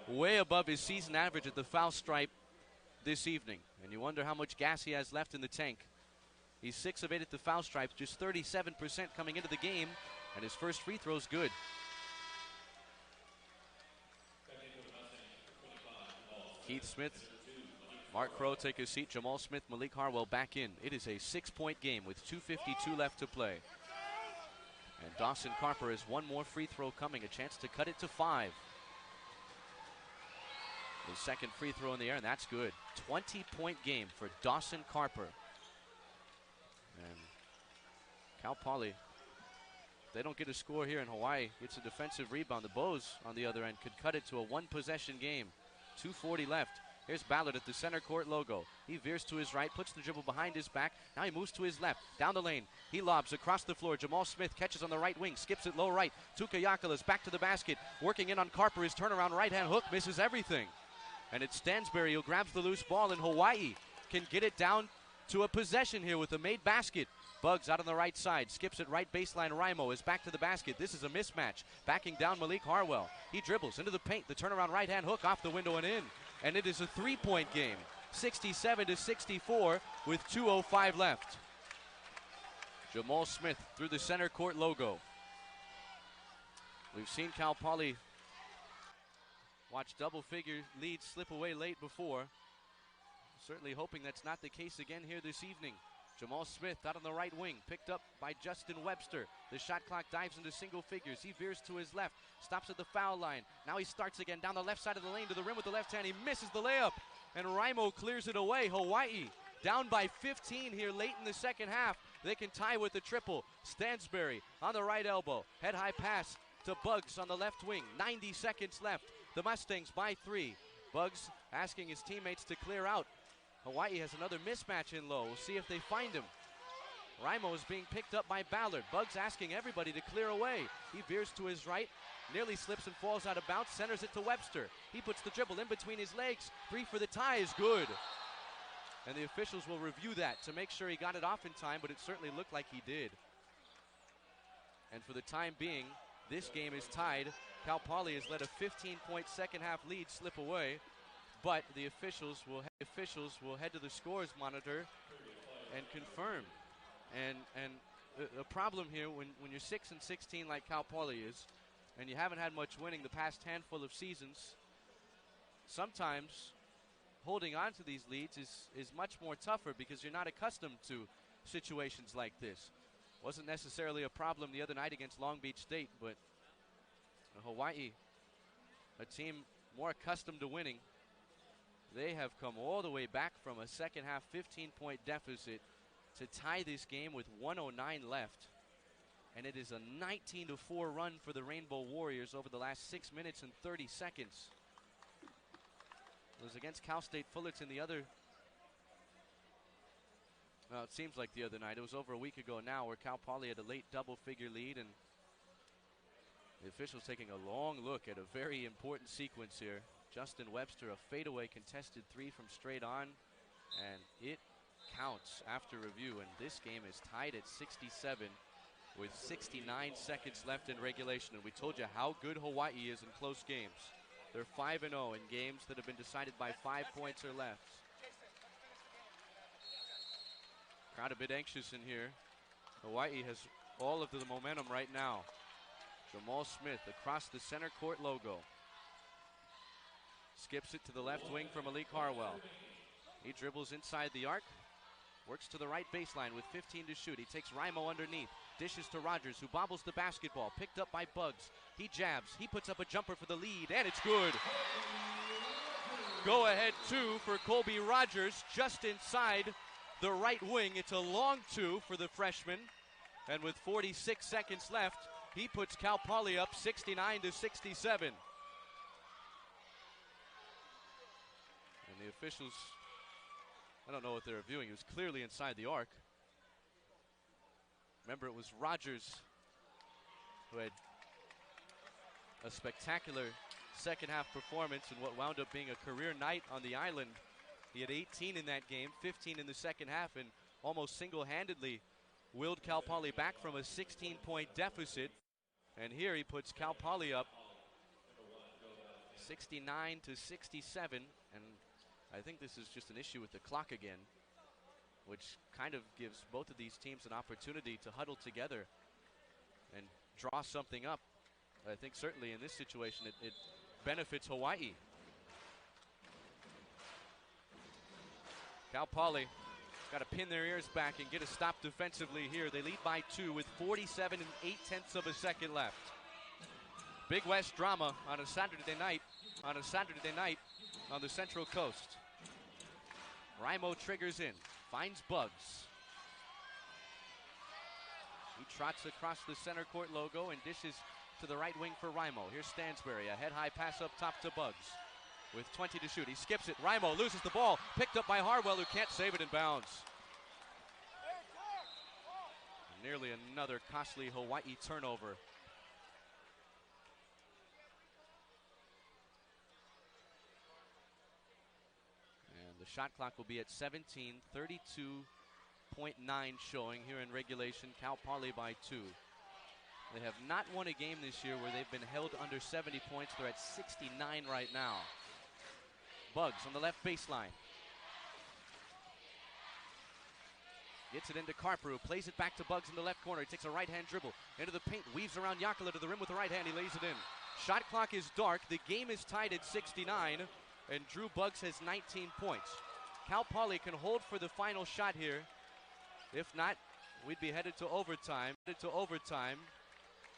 way above his season average at the foul stripe this evening, and you wonder how much gas he has left in the tank. He's 6 of 8 at the foul stripe, just 37% coming into the game, and his first free throw's good. Keith Smith, Mark Crow take a seat. Jamal Smith, Malik Harwell back in. It is a 6-point game with 2:52 left to play. And Dawson Carper has one more free throw coming, a chance to cut it to 5. His second free throw in the air, and that's good. 20-point game for Dawson Carper. And Cal Poly, they don't get a score here in Hawaii. It's a defensive rebound. The Bows, on the other end, could cut it to a one-possession game. 2:40 left. Here's Ballard at the center court logo. He veers to his right, puts the dribble behind his back. Now he moves to his left, down the lane. He lobs across the floor. Jamal Smith catches on the right wing, skips it low right. Tuka Yakulas back to the basket, working in on Carper. His turnaround right-hand hook misses everything. And it's Stansberry who grabs the loose ball, and Hawaii can get it down to a possession here with a made basket. Bugs out on the right side, skips it right baseline. Raimo is back to the basket. This is a mismatch. Backing down Malik Harwell. He dribbles into the paint. The turnaround right-hand hook off the window and in. And it is a 3-point game, 67-64 with 2:05 left. Jamal Smith through the center court logo. We've seen Cal Poly watch double-figure leads slip away late before. Certainly hoping that's not the case again here this evening. Jamal Smith out on the right wing, picked up by Justin Webster. The shot clock dives into single figures. He veers to his left, stops at the foul line. Now he starts again down the left side of the lane to the rim with the left hand. He misses the layup, and Raimo clears it away. Hawaii down by 15 here late in the second half. They can tie with the triple. Stansberry on the right elbow. Head-high pass to Bugs on the left wing. 90 seconds left. The Mustangs by 3. Bugs asking his teammates to clear out. Hawaii has another mismatch in low. We'll see if they find him. Raimo is being picked up by Ballard. Bugs asking everybody to clear away. He veers to his right, nearly slips and falls out of bounds, centers it to Webster. He puts the dribble in between his legs. 3 for the tie is good. And the officials will review that to make sure he got it off in time, but it certainly looked like he did. And for the time being, this game is tied. Cal Poly has let a 15-point second half lead slip away. But the officials will head to the scores monitor and confirm. And a problem here when you're 6-16 like Cal Poly is, and you haven't had much winning the past handful of seasons, sometimes holding on to these leads is much more tougher because you're not accustomed to situations like this. Wasn't necessarily a problem the other night against Long Beach State, but Hawaii, a team more accustomed to winning, they have come all the way back from a second half 15-point deficit to tie this game with 1:09 left. And it is a 19-4 run for the Rainbow Warriors over the last 6 minutes and 30 seconds. It was against Cal State Fullerton the other, well, it seems like the other night. It was over a week ago now where Cal Poly had a late double-figure lead, and the officials taking a long look at a very important sequence here. Justin Webster, a fadeaway contested 3 from straight on, and it counts after review. And this game is tied at 67 with 69 seconds left in regulation. And we told you how good Hawaii is in close games. They're 5-0 in games that have been decided by 5 points or less. Crowd a bit anxious in here. Hawaii has all of the momentum right now. Jamal Smith across the center court logo. Skips it to the left wing for Malik Harwell. He dribbles inside the arc. Works to the right baseline with 15 to shoot. He takes Raimo underneath. Dishes to Rogers, who bobbles the basketball. Picked up by Bugs. He jabs. He puts up a jumper for the lead, and it's good. Go ahead 2 for Colby Rogers, just inside the right wing. It's a long 2 for the freshman. And with 46 seconds left, he puts Cal Poly up 69-67. And the officials, I don't know what they're reviewing. He was clearly inside the arc. Remember, it was Rogers who had a spectacular second half performance in what wound up being a career night on the island. He had 18 in that game, 15 in the second half, and almost single-handedly willed Cal Poly back from a 16-point deficit. And here he puts Cal Poly up 69 to 67, and I think this is just an issue with the clock again, which kind of gives both of these teams an opportunity to huddle together and draw something up. I think certainly in this situation it benefits Hawaii. Cal Poly got to pin their ears back and get a stop defensively here. They lead by 2 with 47 8/10 of a second left. Big West drama on a Saturday night on the Central Coast. Raimo triggers in, finds Bugs. He trots across the center court logo and dishes to the right wing for Raimo. Here's Stansbury, a head-high pass up top to Bugs. With 20 to shoot, he skips it. Raimo loses the ball, picked up by Harwell, who can't save it in bounds. Nearly another costly Hawaii turnover. And the shot clock will be at 17, 32.9 showing here in regulation. Cal Poly by 2. They have not won a game this year where they've been held under 70 points. They're at 69 right now. Bugs on the left baseline. Gets it into Carper, who plays it back to Bugs in the left corner. He takes a right-hand dribble into the paint, weaves around Yakala to the rim with the right hand. He lays it in. Shot clock is dark. The game is tied at 69, and Drew Bugs has 19 points. Cal Poly can hold for the final shot here. If not, we'd be headed to overtime.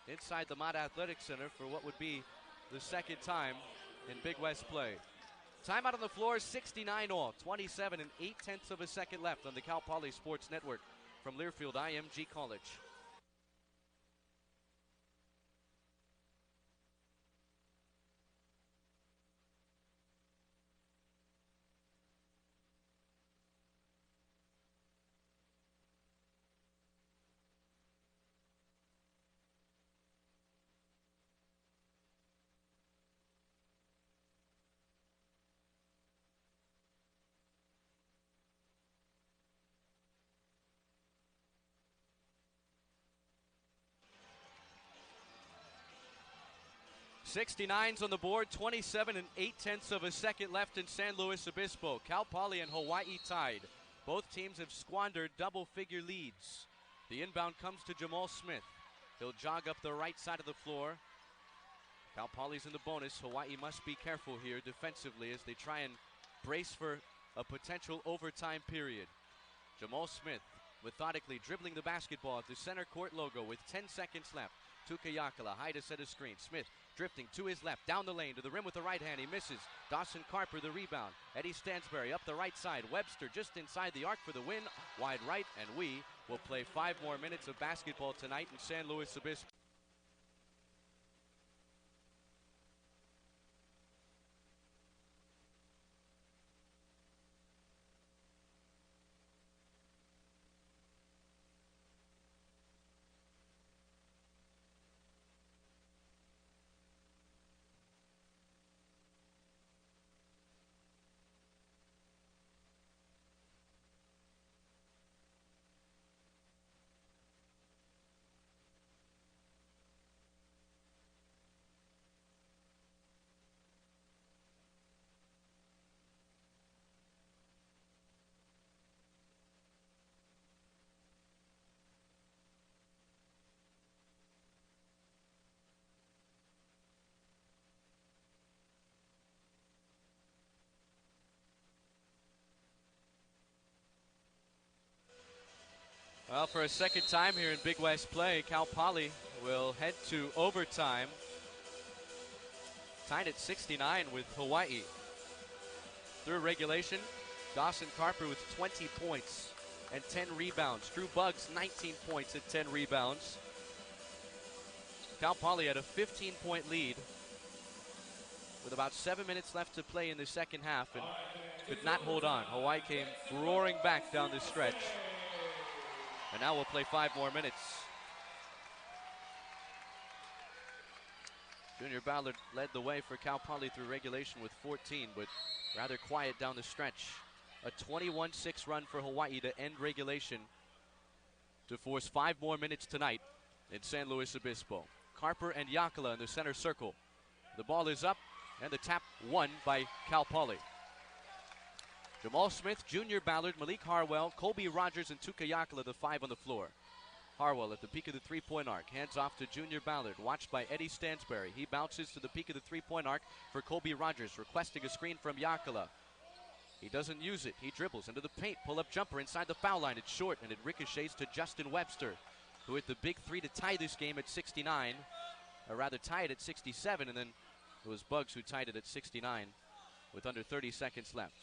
Inside the Mott Athletic Center for what would be the second time in Big West play. Timeout on the floor, 69 all, 27 8/10 of a second left on the Cal Poly Sports Network from Learfield IMG College. '69's on the board, 27 8/10 of a second left in San Luis Obispo. Cal Poly and Hawaii tied. Both teams have squandered double-figure leads. The inbound comes to Jamal Smith. He'll jog up the right side of the floor. Cal Poly's in the bonus. Hawaii must be careful here defensively as they try and brace for a potential overtime period. Jamal Smith methodically dribbling the basketball at the center court logo with 10 seconds left. Tuka Yakala, high to set a screen. Smith drifting to his left, down the lane, to the rim with the right hand. He misses. Dawson Carper the rebound. Eddie Stansbury up the right side. Webster just inside the arc for the win. Wide right, and we will play 5 more minutes of basketball tonight in San Luis Obispo. Well, for a second time here in Big West play, Cal Poly will head to overtime. Tied at 69 with Hawaii. Through regulation, Dawson Carper with 20 points and 10 rebounds. Drew Bugs, 19 points and 10 rebounds. Cal Poly had a 15-point lead with about 7 minutes left to play in the second half and could not hold on. Hawaii came roaring back down the stretch. And now we'll play 5 more minutes. Junior Ballard led the way for Cal Poly through regulation with 14, but rather quiet down the stretch. A 21-6 run for Hawaii to end regulation to force 5 more minutes tonight in San Luis Obispo. Carper and Yakala in the center circle. The ball is up, And the tap won by Cal Poly. Jamal Smith, Junior Ballard, Malik Harwell, Colby Rogers, and Tuka Yakala, the 5 on the floor. Harwell at the peak of the three-point arc. Hands off to Junior Ballard, watched by Eddie Stansberry. He bounces to the peak of the three-point arc for Colby Rogers, requesting a screen from Yakala. He doesn't use it. He dribbles into the paint. Pull-up jumper inside the foul line. It's short, and it ricochets to Justin Webster, who hit the big three to tie this game at 69. Or rather, tie it at 67, and then it was Bugs who tied it at 69 with under 30 seconds left.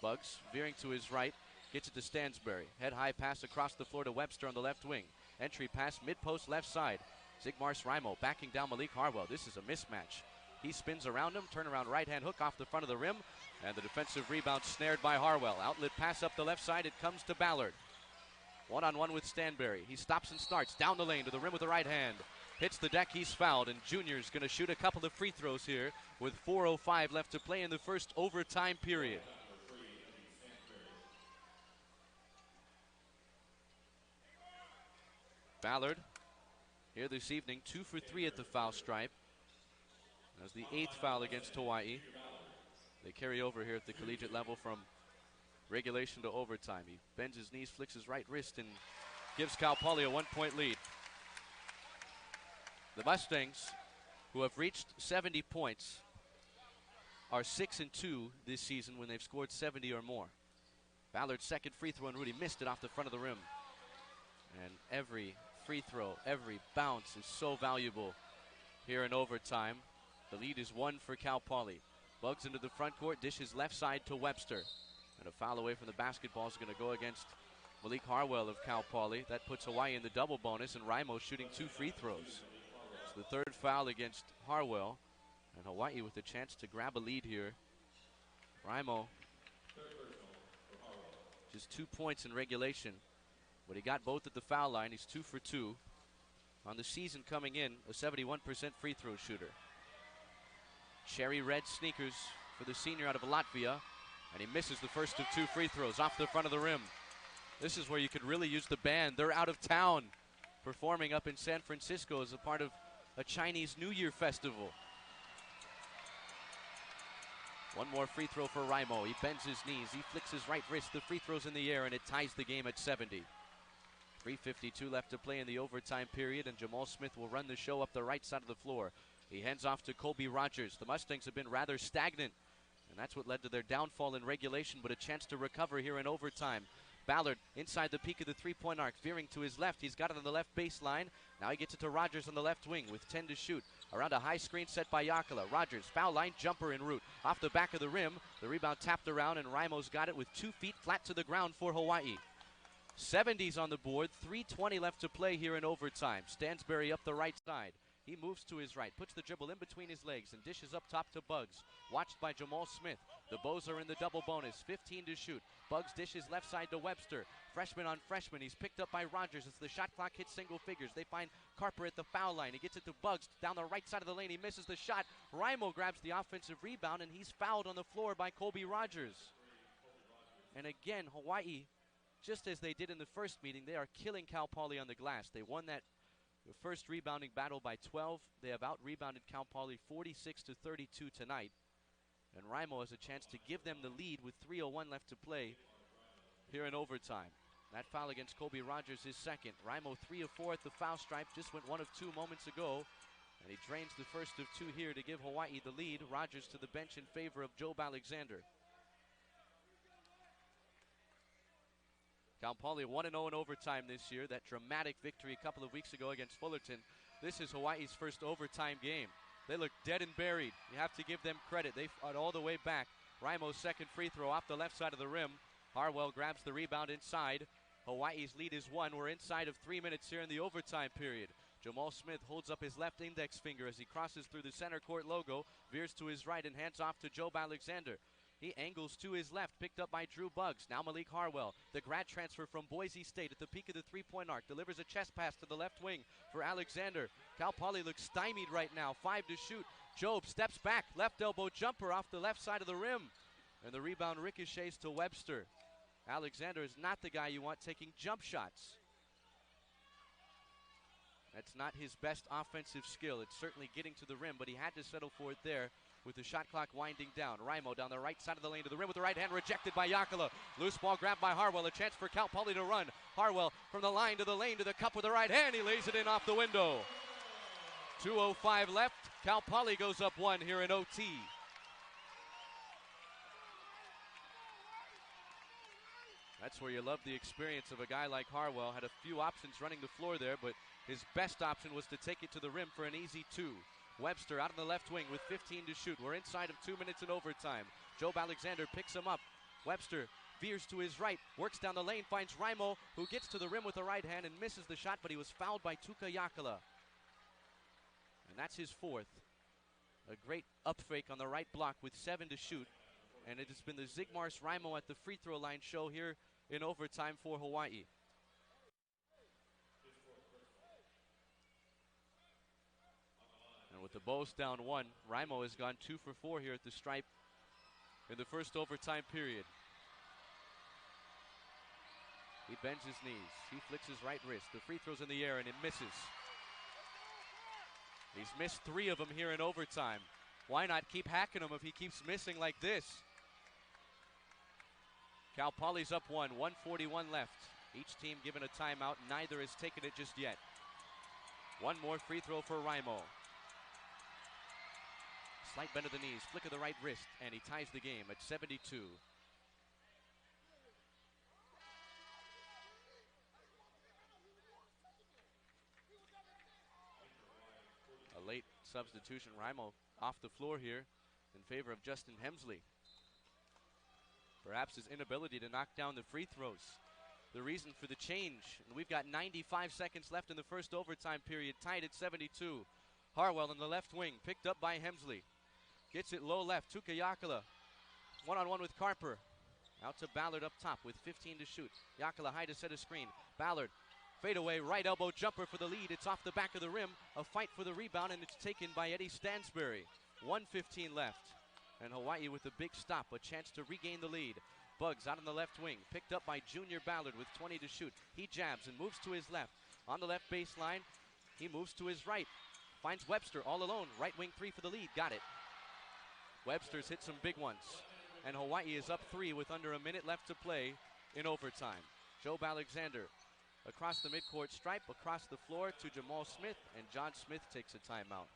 Bugs veering to his right, gets it to Stansberry. Head-high pass across the floor to Webster on the left wing. Entry pass, mid-post left side. Zigmars Rimo backing down Malik Harwell. This is a mismatch. He spins around him, turnaround right-hand hook off the front of the rim, and the defensive rebound snared by Harwell. Outlet pass up the left side, it comes to Ballard. One-on-one with Stanberry. He stops and starts down the lane to the rim with the right hand. Hits the deck, he's fouled, and Junior's going to shoot a couple of free throws here with 4:05 left to play in the first overtime period. Ballard here this evening, 2 for 3 at the foul stripe. That's the 8th foul against Hawaii. They carry over here at the collegiate level from regulation to overtime. He bends his knees, flicks his right wrist, and gives Cal Poly a 1-point lead. The Mustangs, who have reached 70 points, are 6-2 this season when they've scored 70 or more. Ballard's second free throw, and Rudy missed it off the front of the rim. And every free throw, every bounce is so valuable here in overtime. The lead is 1 for Cal Poly. Bugs into the front court, dishes left side to Webster. And a foul away from the basketball is going to go against Malik Harwell of Cal Poly. That puts Hawaii in the double bonus, and Rimo shooting 2 free throws. It's the 3rd foul against Harwell, and Hawaii with a chance to grab a lead here. Rimo just 2 points in regulation, but he got both at the foul line. He's 2 for 2 on the season, coming in a 71% free throw shooter. Cherry red sneakers for the senior out of Latvia, and he misses the first of 2 free throws off the front of the rim. This is where you could really use the band. They're out of town, performing up in San Francisco as a part of a Chinese New Year festival. One more free throw for Rimo. He bends his knees, he flicks his right wrist, the free throw's in the air, and it ties the game at 70. 3:52 left to play in the overtime period, and Jamal Smith will run the show up the right side of the floor. He hands off to Colby Rogers. The Mustangs have been rather stagnant, and that's what led to their downfall in regulation, but a chance to recover here in overtime. Ballard inside the peak of the three-point arc, veering to his left. He's got it on the left baseline. Now he gets it to Rogers on the left wing with 10 to shoot. Around a high screen set by Yakala. Rogers, foul line, jumper en route. Off the back of the rim, the rebound tapped around, and Rimo's got it with 2 feet flat to the ground for Hawaii. 70s on the board, 3:20 left to play here in overtime. Stansberry up the right side. He moves to his right, puts the dribble in between his legs, and dishes up top to Bugs. Watched by Jamal Smith. The Bows are in the double bonus, 15 to shoot. Bugs dishes left side to Webster. Freshman on freshman. He's picked up by Rogers as the shot clock hits single figures. They find Carper at the foul line. He gets it to Bugs down the right side of the lane. He misses the shot. Rimo grabs the offensive rebound, and he's fouled on the floor by Colby Rogers. And again, Hawaii, just as they did in the first meeting, they are killing Cal Poly on the glass. They won that first rebounding battle by 12. They have out-rebounded Cal Poly 46-32 tonight. And Rimo has a chance to give them the lead with 3:01 left to play here in overtime. That foul against Colby Rogers is second. Rimo 3 of 4 at the foul stripe, just went 1 of 2 moments ago. And he drains the first of 2 here to give Hawaii the lead. Rogers to the bench in favor of Jobe Alexander. Cal Poly 1-0 in overtime this year. That dramatic victory a couple of weeks ago against Fullerton. This is Hawaii's first overtime game. They look dead and buried. You have to give them credit. They fought all the way back. Rimo's second free throw off the left side of the rim. Harwell grabs the rebound inside. Hawaii's lead is 1. We're inside of 3 minutes here in the overtime period. Jamal Smith holds up his left index finger as he crosses through the center court logo, veers to his right and hands off to Jobe Alexander. He angles to his left, picked up by Drew Bugs. Now Malik Harwell, the grad transfer from Boise State at the peak of the three-point arc, delivers a chest pass to the left wing for Alexander. Cal Poly looks stymied right now, 5 to shoot. Jobe steps back, left elbow jumper off the left side of the rim. And the rebound ricochets to Webster. Alexander is not the guy you want taking jump shots. That's not his best offensive skill. It's certainly getting to the rim, but he had to settle for it there. with the shot clock winding down. Raimo down the right side of the lane to the rim with the right hand, rejected by Yakala. Loose ball grabbed by Harwell. A chance for Cal Poly to run. Harwell from the line to the lane to the cup with the right hand. He lays it in off the window. 2:05 left. Cal Poly goes up one here in OT. That's where you love the experience of a guy like Harwell. Had a few options running the floor there, but his best option was to take it to the rim for an easy two. Webster out on the left wing with 15 to shoot. We're inside of 2 minutes in overtime. Job Alexander picks him up. Webster veers to his right, works down the lane, finds Raimo, who gets to the rim with the right hand and misses the shot, but he was fouled by Tuka Yakala. And that's his fourth. A great up fake on the right block with 7 to shoot. And it has been the Zigmars Raimo at the free throw line show here in overtime for Hawaii. And with the Bows down one, Raimo has gone 2 for 4 here at the stripe in the first overtime period. He bends his knees. He flicks his right wrist. The free throw's in the air and it misses. He's missed 3 of them here in overtime. Why not keep hacking him if he keeps missing like this? Cal Poly's up one, 1:41 left. Each team given a timeout. Neither has taken it just yet. One more free throw for Raimo. Slight bend of the knees, flick of the right wrist, and he ties the game at 72. A late substitution. Raimo off the floor here in favor of Justin Hemsley. Perhaps his inability to knock down the free throws, the reason for the change. And we've got 95 seconds left in the first overtime period, tied at 72. Harwell in the left wing, picked up by Hemsley. Gets it low left, Tuka Yakala. One-on-one with Carper. Out to Ballard up top with 15 to shoot. Yakala high to set a screen. Ballard, fadeaway, right elbow jumper for the lead. It's off the back of the rim. A fight for the rebound, and it's taken by Eddie Stansbury. 1:15 left. And Hawaii with a big stop, a chance to regain the lead. Bugs out on the left wing, picked up by Junior Ballard with 20 to shoot. He jabs and moves to his left. On the left baseline, he moves to his right. Finds Webster all alone. Right wing three for the lead. Got it. Webster's hit some big ones. And Hawaii is up 3 with under a minute left to play in overtime. Job Alexander across the midcourt stripe, across the floor to Jamal Smith, and John Smith takes a timeout.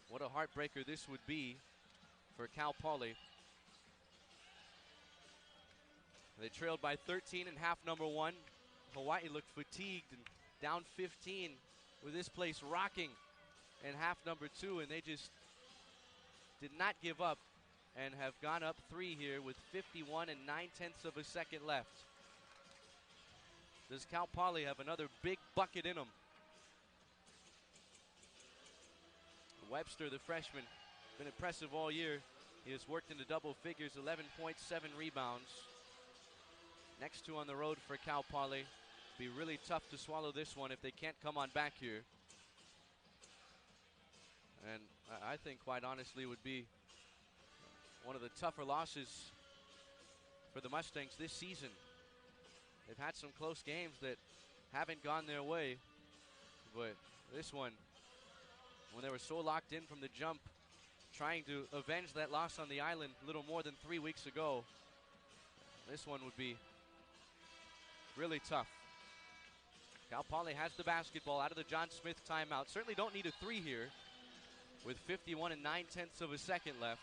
What a heartbreaker this would be for Cal Poly. They trailed by 13 in half number 1. Hawaii looked fatigued and down 15 with this place rocking in half number 2, and they just did not give up and have gone up 3 here with 51 and 9/10 of a second left. Does Cal Poly have another big bucket in them? Webster, the freshman, been impressive all year. He has worked into double figures, 11.7 rebounds. Next 2 on the road for Cal Poly. Be really tough to swallow this one if they can't come on back here. And I think, quite honestly, would be one of the tougher losses for the Mustangs this season. They've had some close games that haven't gone their way, but this one, when they were so locked in from the jump, trying to avenge that loss on the island a little more than 3 weeks ago, this one would be really tough. Cal Poly has the basketball out of the John Smith timeout. Certainly don't need a 3 here with 51 and 9/10 of a second left,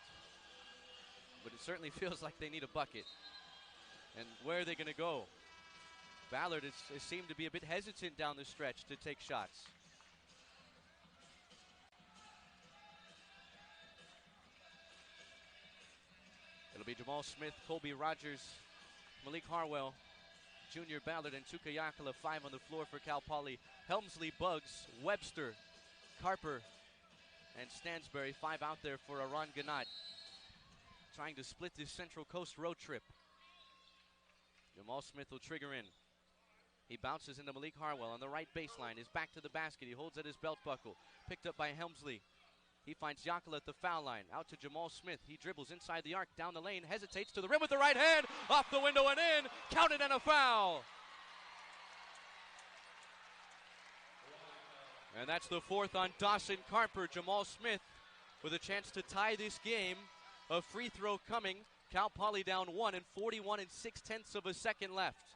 but it certainly feels like they need a bucket. And where are they going to go? Ballard has seemed to be a bit hesitant down the stretch to take shots. It'll be Jamal Smith, Colby Rogers, Malik Harwell, Junior Ballard, and Tuka Yakala, 5 on the floor for Cal Poly. Helmsley, Bugs, Webster, Carper, and Stansbury, 5 out there for Aron Ganat, trying to split this Central Coast road trip. Jamal Smith will trigger in. He bounces into Malik Harwell on the right baseline. Is back to the basket. He holds at his belt buckle. Picked up by Helmsley. He finds Yakala at the foul line. Out to Jamal Smith. He dribbles inside the arc, down the lane, hesitates to the rim with the right hand. Off the window and in. Counted and a foul. And that's the fourth on Dawson Carper. Jamal Smith with a chance to tie this game. A free throw coming. Cal Poly down 1 and 41 6/10 of a second left.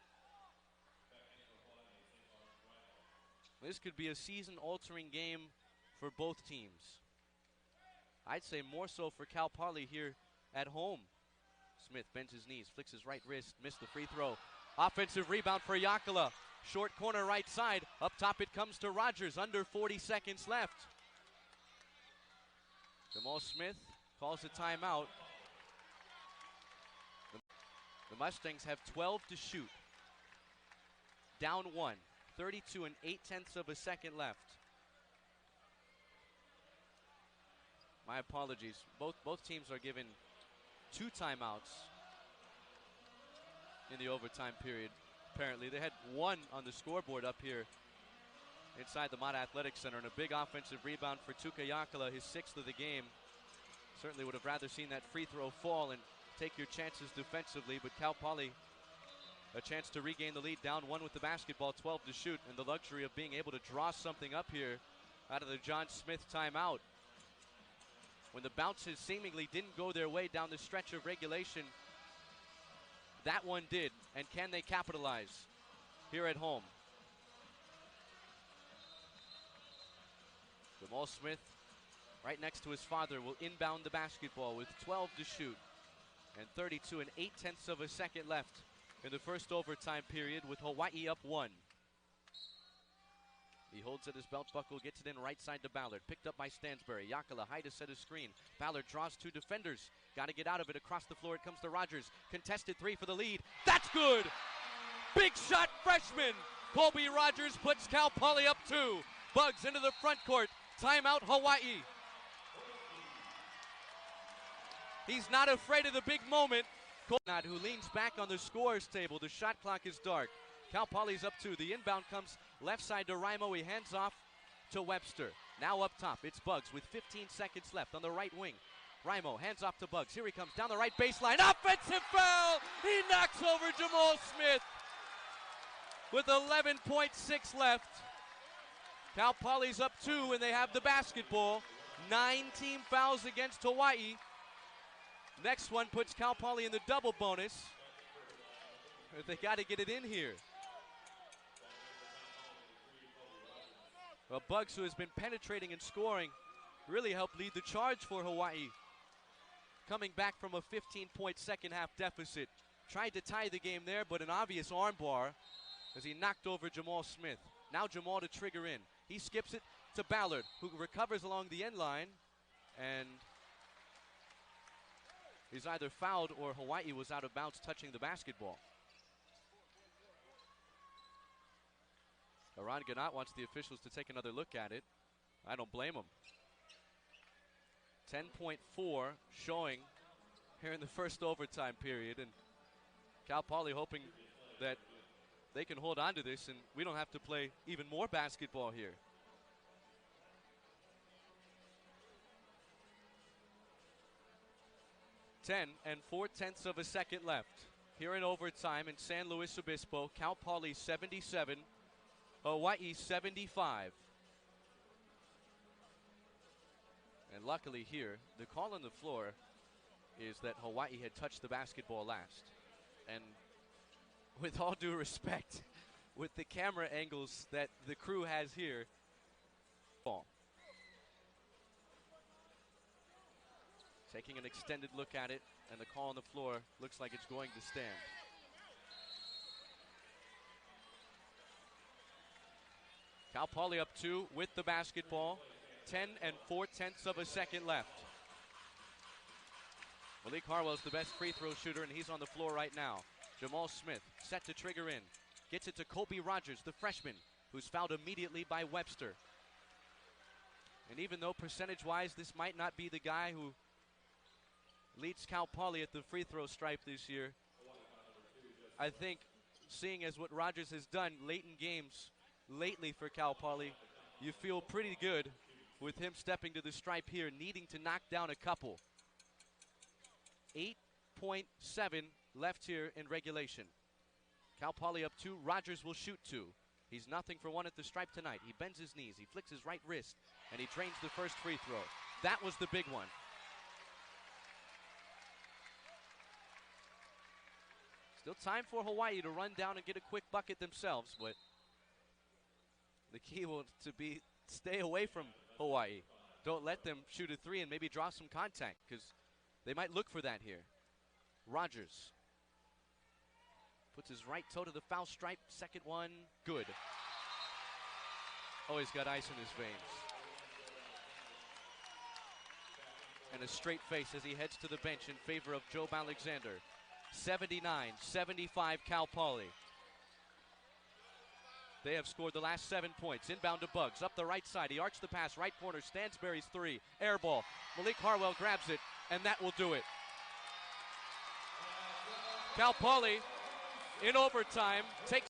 This could be a season-altering game for both teams. I'd say more so for Cal Poly here at home. Smith bends his knees, flicks his right wrist, missed the free throw. Offensive rebound for Yakala. Short corner right side. Up top it comes to Rogers. Under 40 seconds left. Jamal Smith calls a timeout. The Mustangs have 12 to shoot. Down 1. 32 8/10 of a second left. My apologies. Both teams are given 2 timeouts in the overtime period. Apparently, they had 1 on the scoreboard up here inside the Mata Athletic Center, and a big offensive rebound for Tuka Yakala, his 6th of the game. Certainly would have rather seen that free throw fall and take your chances defensively, but Cal Poly a chance to regain the lead, down 1 with the basketball, 12 to shoot, and the luxury of being able to draw something up here out of the John Smith timeout. When the bounces seemingly didn't go their way down the stretch of regulation, that one did, and can they capitalize here at home? Jamal Smith, right next to his father, will inbound the basketball with 12 to shoot and 32 8/10 of a second left in the first overtime period with Hawaii up 1. He holds at his belt buckle, gets it in right side to Ballard. Picked up by Stansbury. Yakala high to set a screen. Ballard draws 2 defenders. Got to get out of it. Across the floor it comes to Rogers. Contested 3 for the lead. That's good! Big shot freshman. Colby Rogers puts Cal Poly up 2. Bugs into the front court. Timeout Hawaii. He's not afraid of the big moment. Who leans back on the scorer's table. The shot clock is dark. Cal Poly's up 2. The inbound comes left side to Raimo. He hands off to Webster. Now up top, it's Bugs with 15 seconds left on the right wing. Raimo hands off to Bugs. Here he comes down the right baseline. Offensive foul! He knocks over Jamal Smith with 11.6 left. Cal Poly's up 2 and they have the basketball. 9 team fouls against Hawaii. Next one puts Cal Poly in the double bonus. They got to get it in here. Well, Bugs, who has been penetrating and scoring, really helped lead the charge for Hawaii. Coming back from a 15-point second half deficit. Tried to tie the game there, but an obvious armbar as he knocked over Jamal Smith. Now Jamal to trigger in. He skips it to Ballard, who recovers along the end line, and he's either fouled or Hawaii was out of bounds touching the basketball. Aron Ganot wants the officials to take another look at it. I don't blame him. 10.4 showing here in the first overtime period, and Cal Poly hoping that they can hold on to this and we don't have to play even more basketball here. Ten and 4/10 of a second left here in overtime in San Luis Obispo. Cal Poly 77, Hawaii 75. And luckily here, the call on the floor is that Hawaii had touched the basketball last. And with all due respect, with the camera angles that the crew has here, ball. Taking an extended look at it, and the call on the floor looks like it's going to stand. Cal Poly up 2 with the basketball. 10 and 4/10 of a second left. Malik Harwell's the best free throw shooter, and he's on the floor right now. Jamal Smith set to trigger in. Gets it to Colby Rogers, the freshman, who's fouled immediately by Webster. And even though percentage-wise this might not be the guy who leads Cal Poly at the free throw stripe this year, I think seeing as what Rogers has done late in games lately for Cal Poly, you feel pretty good with him stepping to the stripe here, needing to knock down a couple. 8.7 left here in regulation. Cal Poly up 2. Rogers will shoot 2. He's nothing for 1 at the stripe tonight. He bends his knees, he flicks his right wrist, and he drains the first free throw. That was the big one. Still time for Hawaii to run down and get a quick bucket themselves, but the key will to be stay away from Hawaii. Don't let them shoot a 3 and maybe draw some contact, because they might look for that here. Rogers puts his right toe to the foul stripe. Second one, good. Oh, he's got ice in his veins. And a straight face as he heads to the bench in favor of Joe Alexander. 79-75 Cal Poly. They have scored the last 7 points. Inbound to Buggs. Up the right side. He arcs the pass. Right corner. Stansberry's 3. Air ball. Malik Harwell grabs it, and that will do it. Cal Poly in overtime takes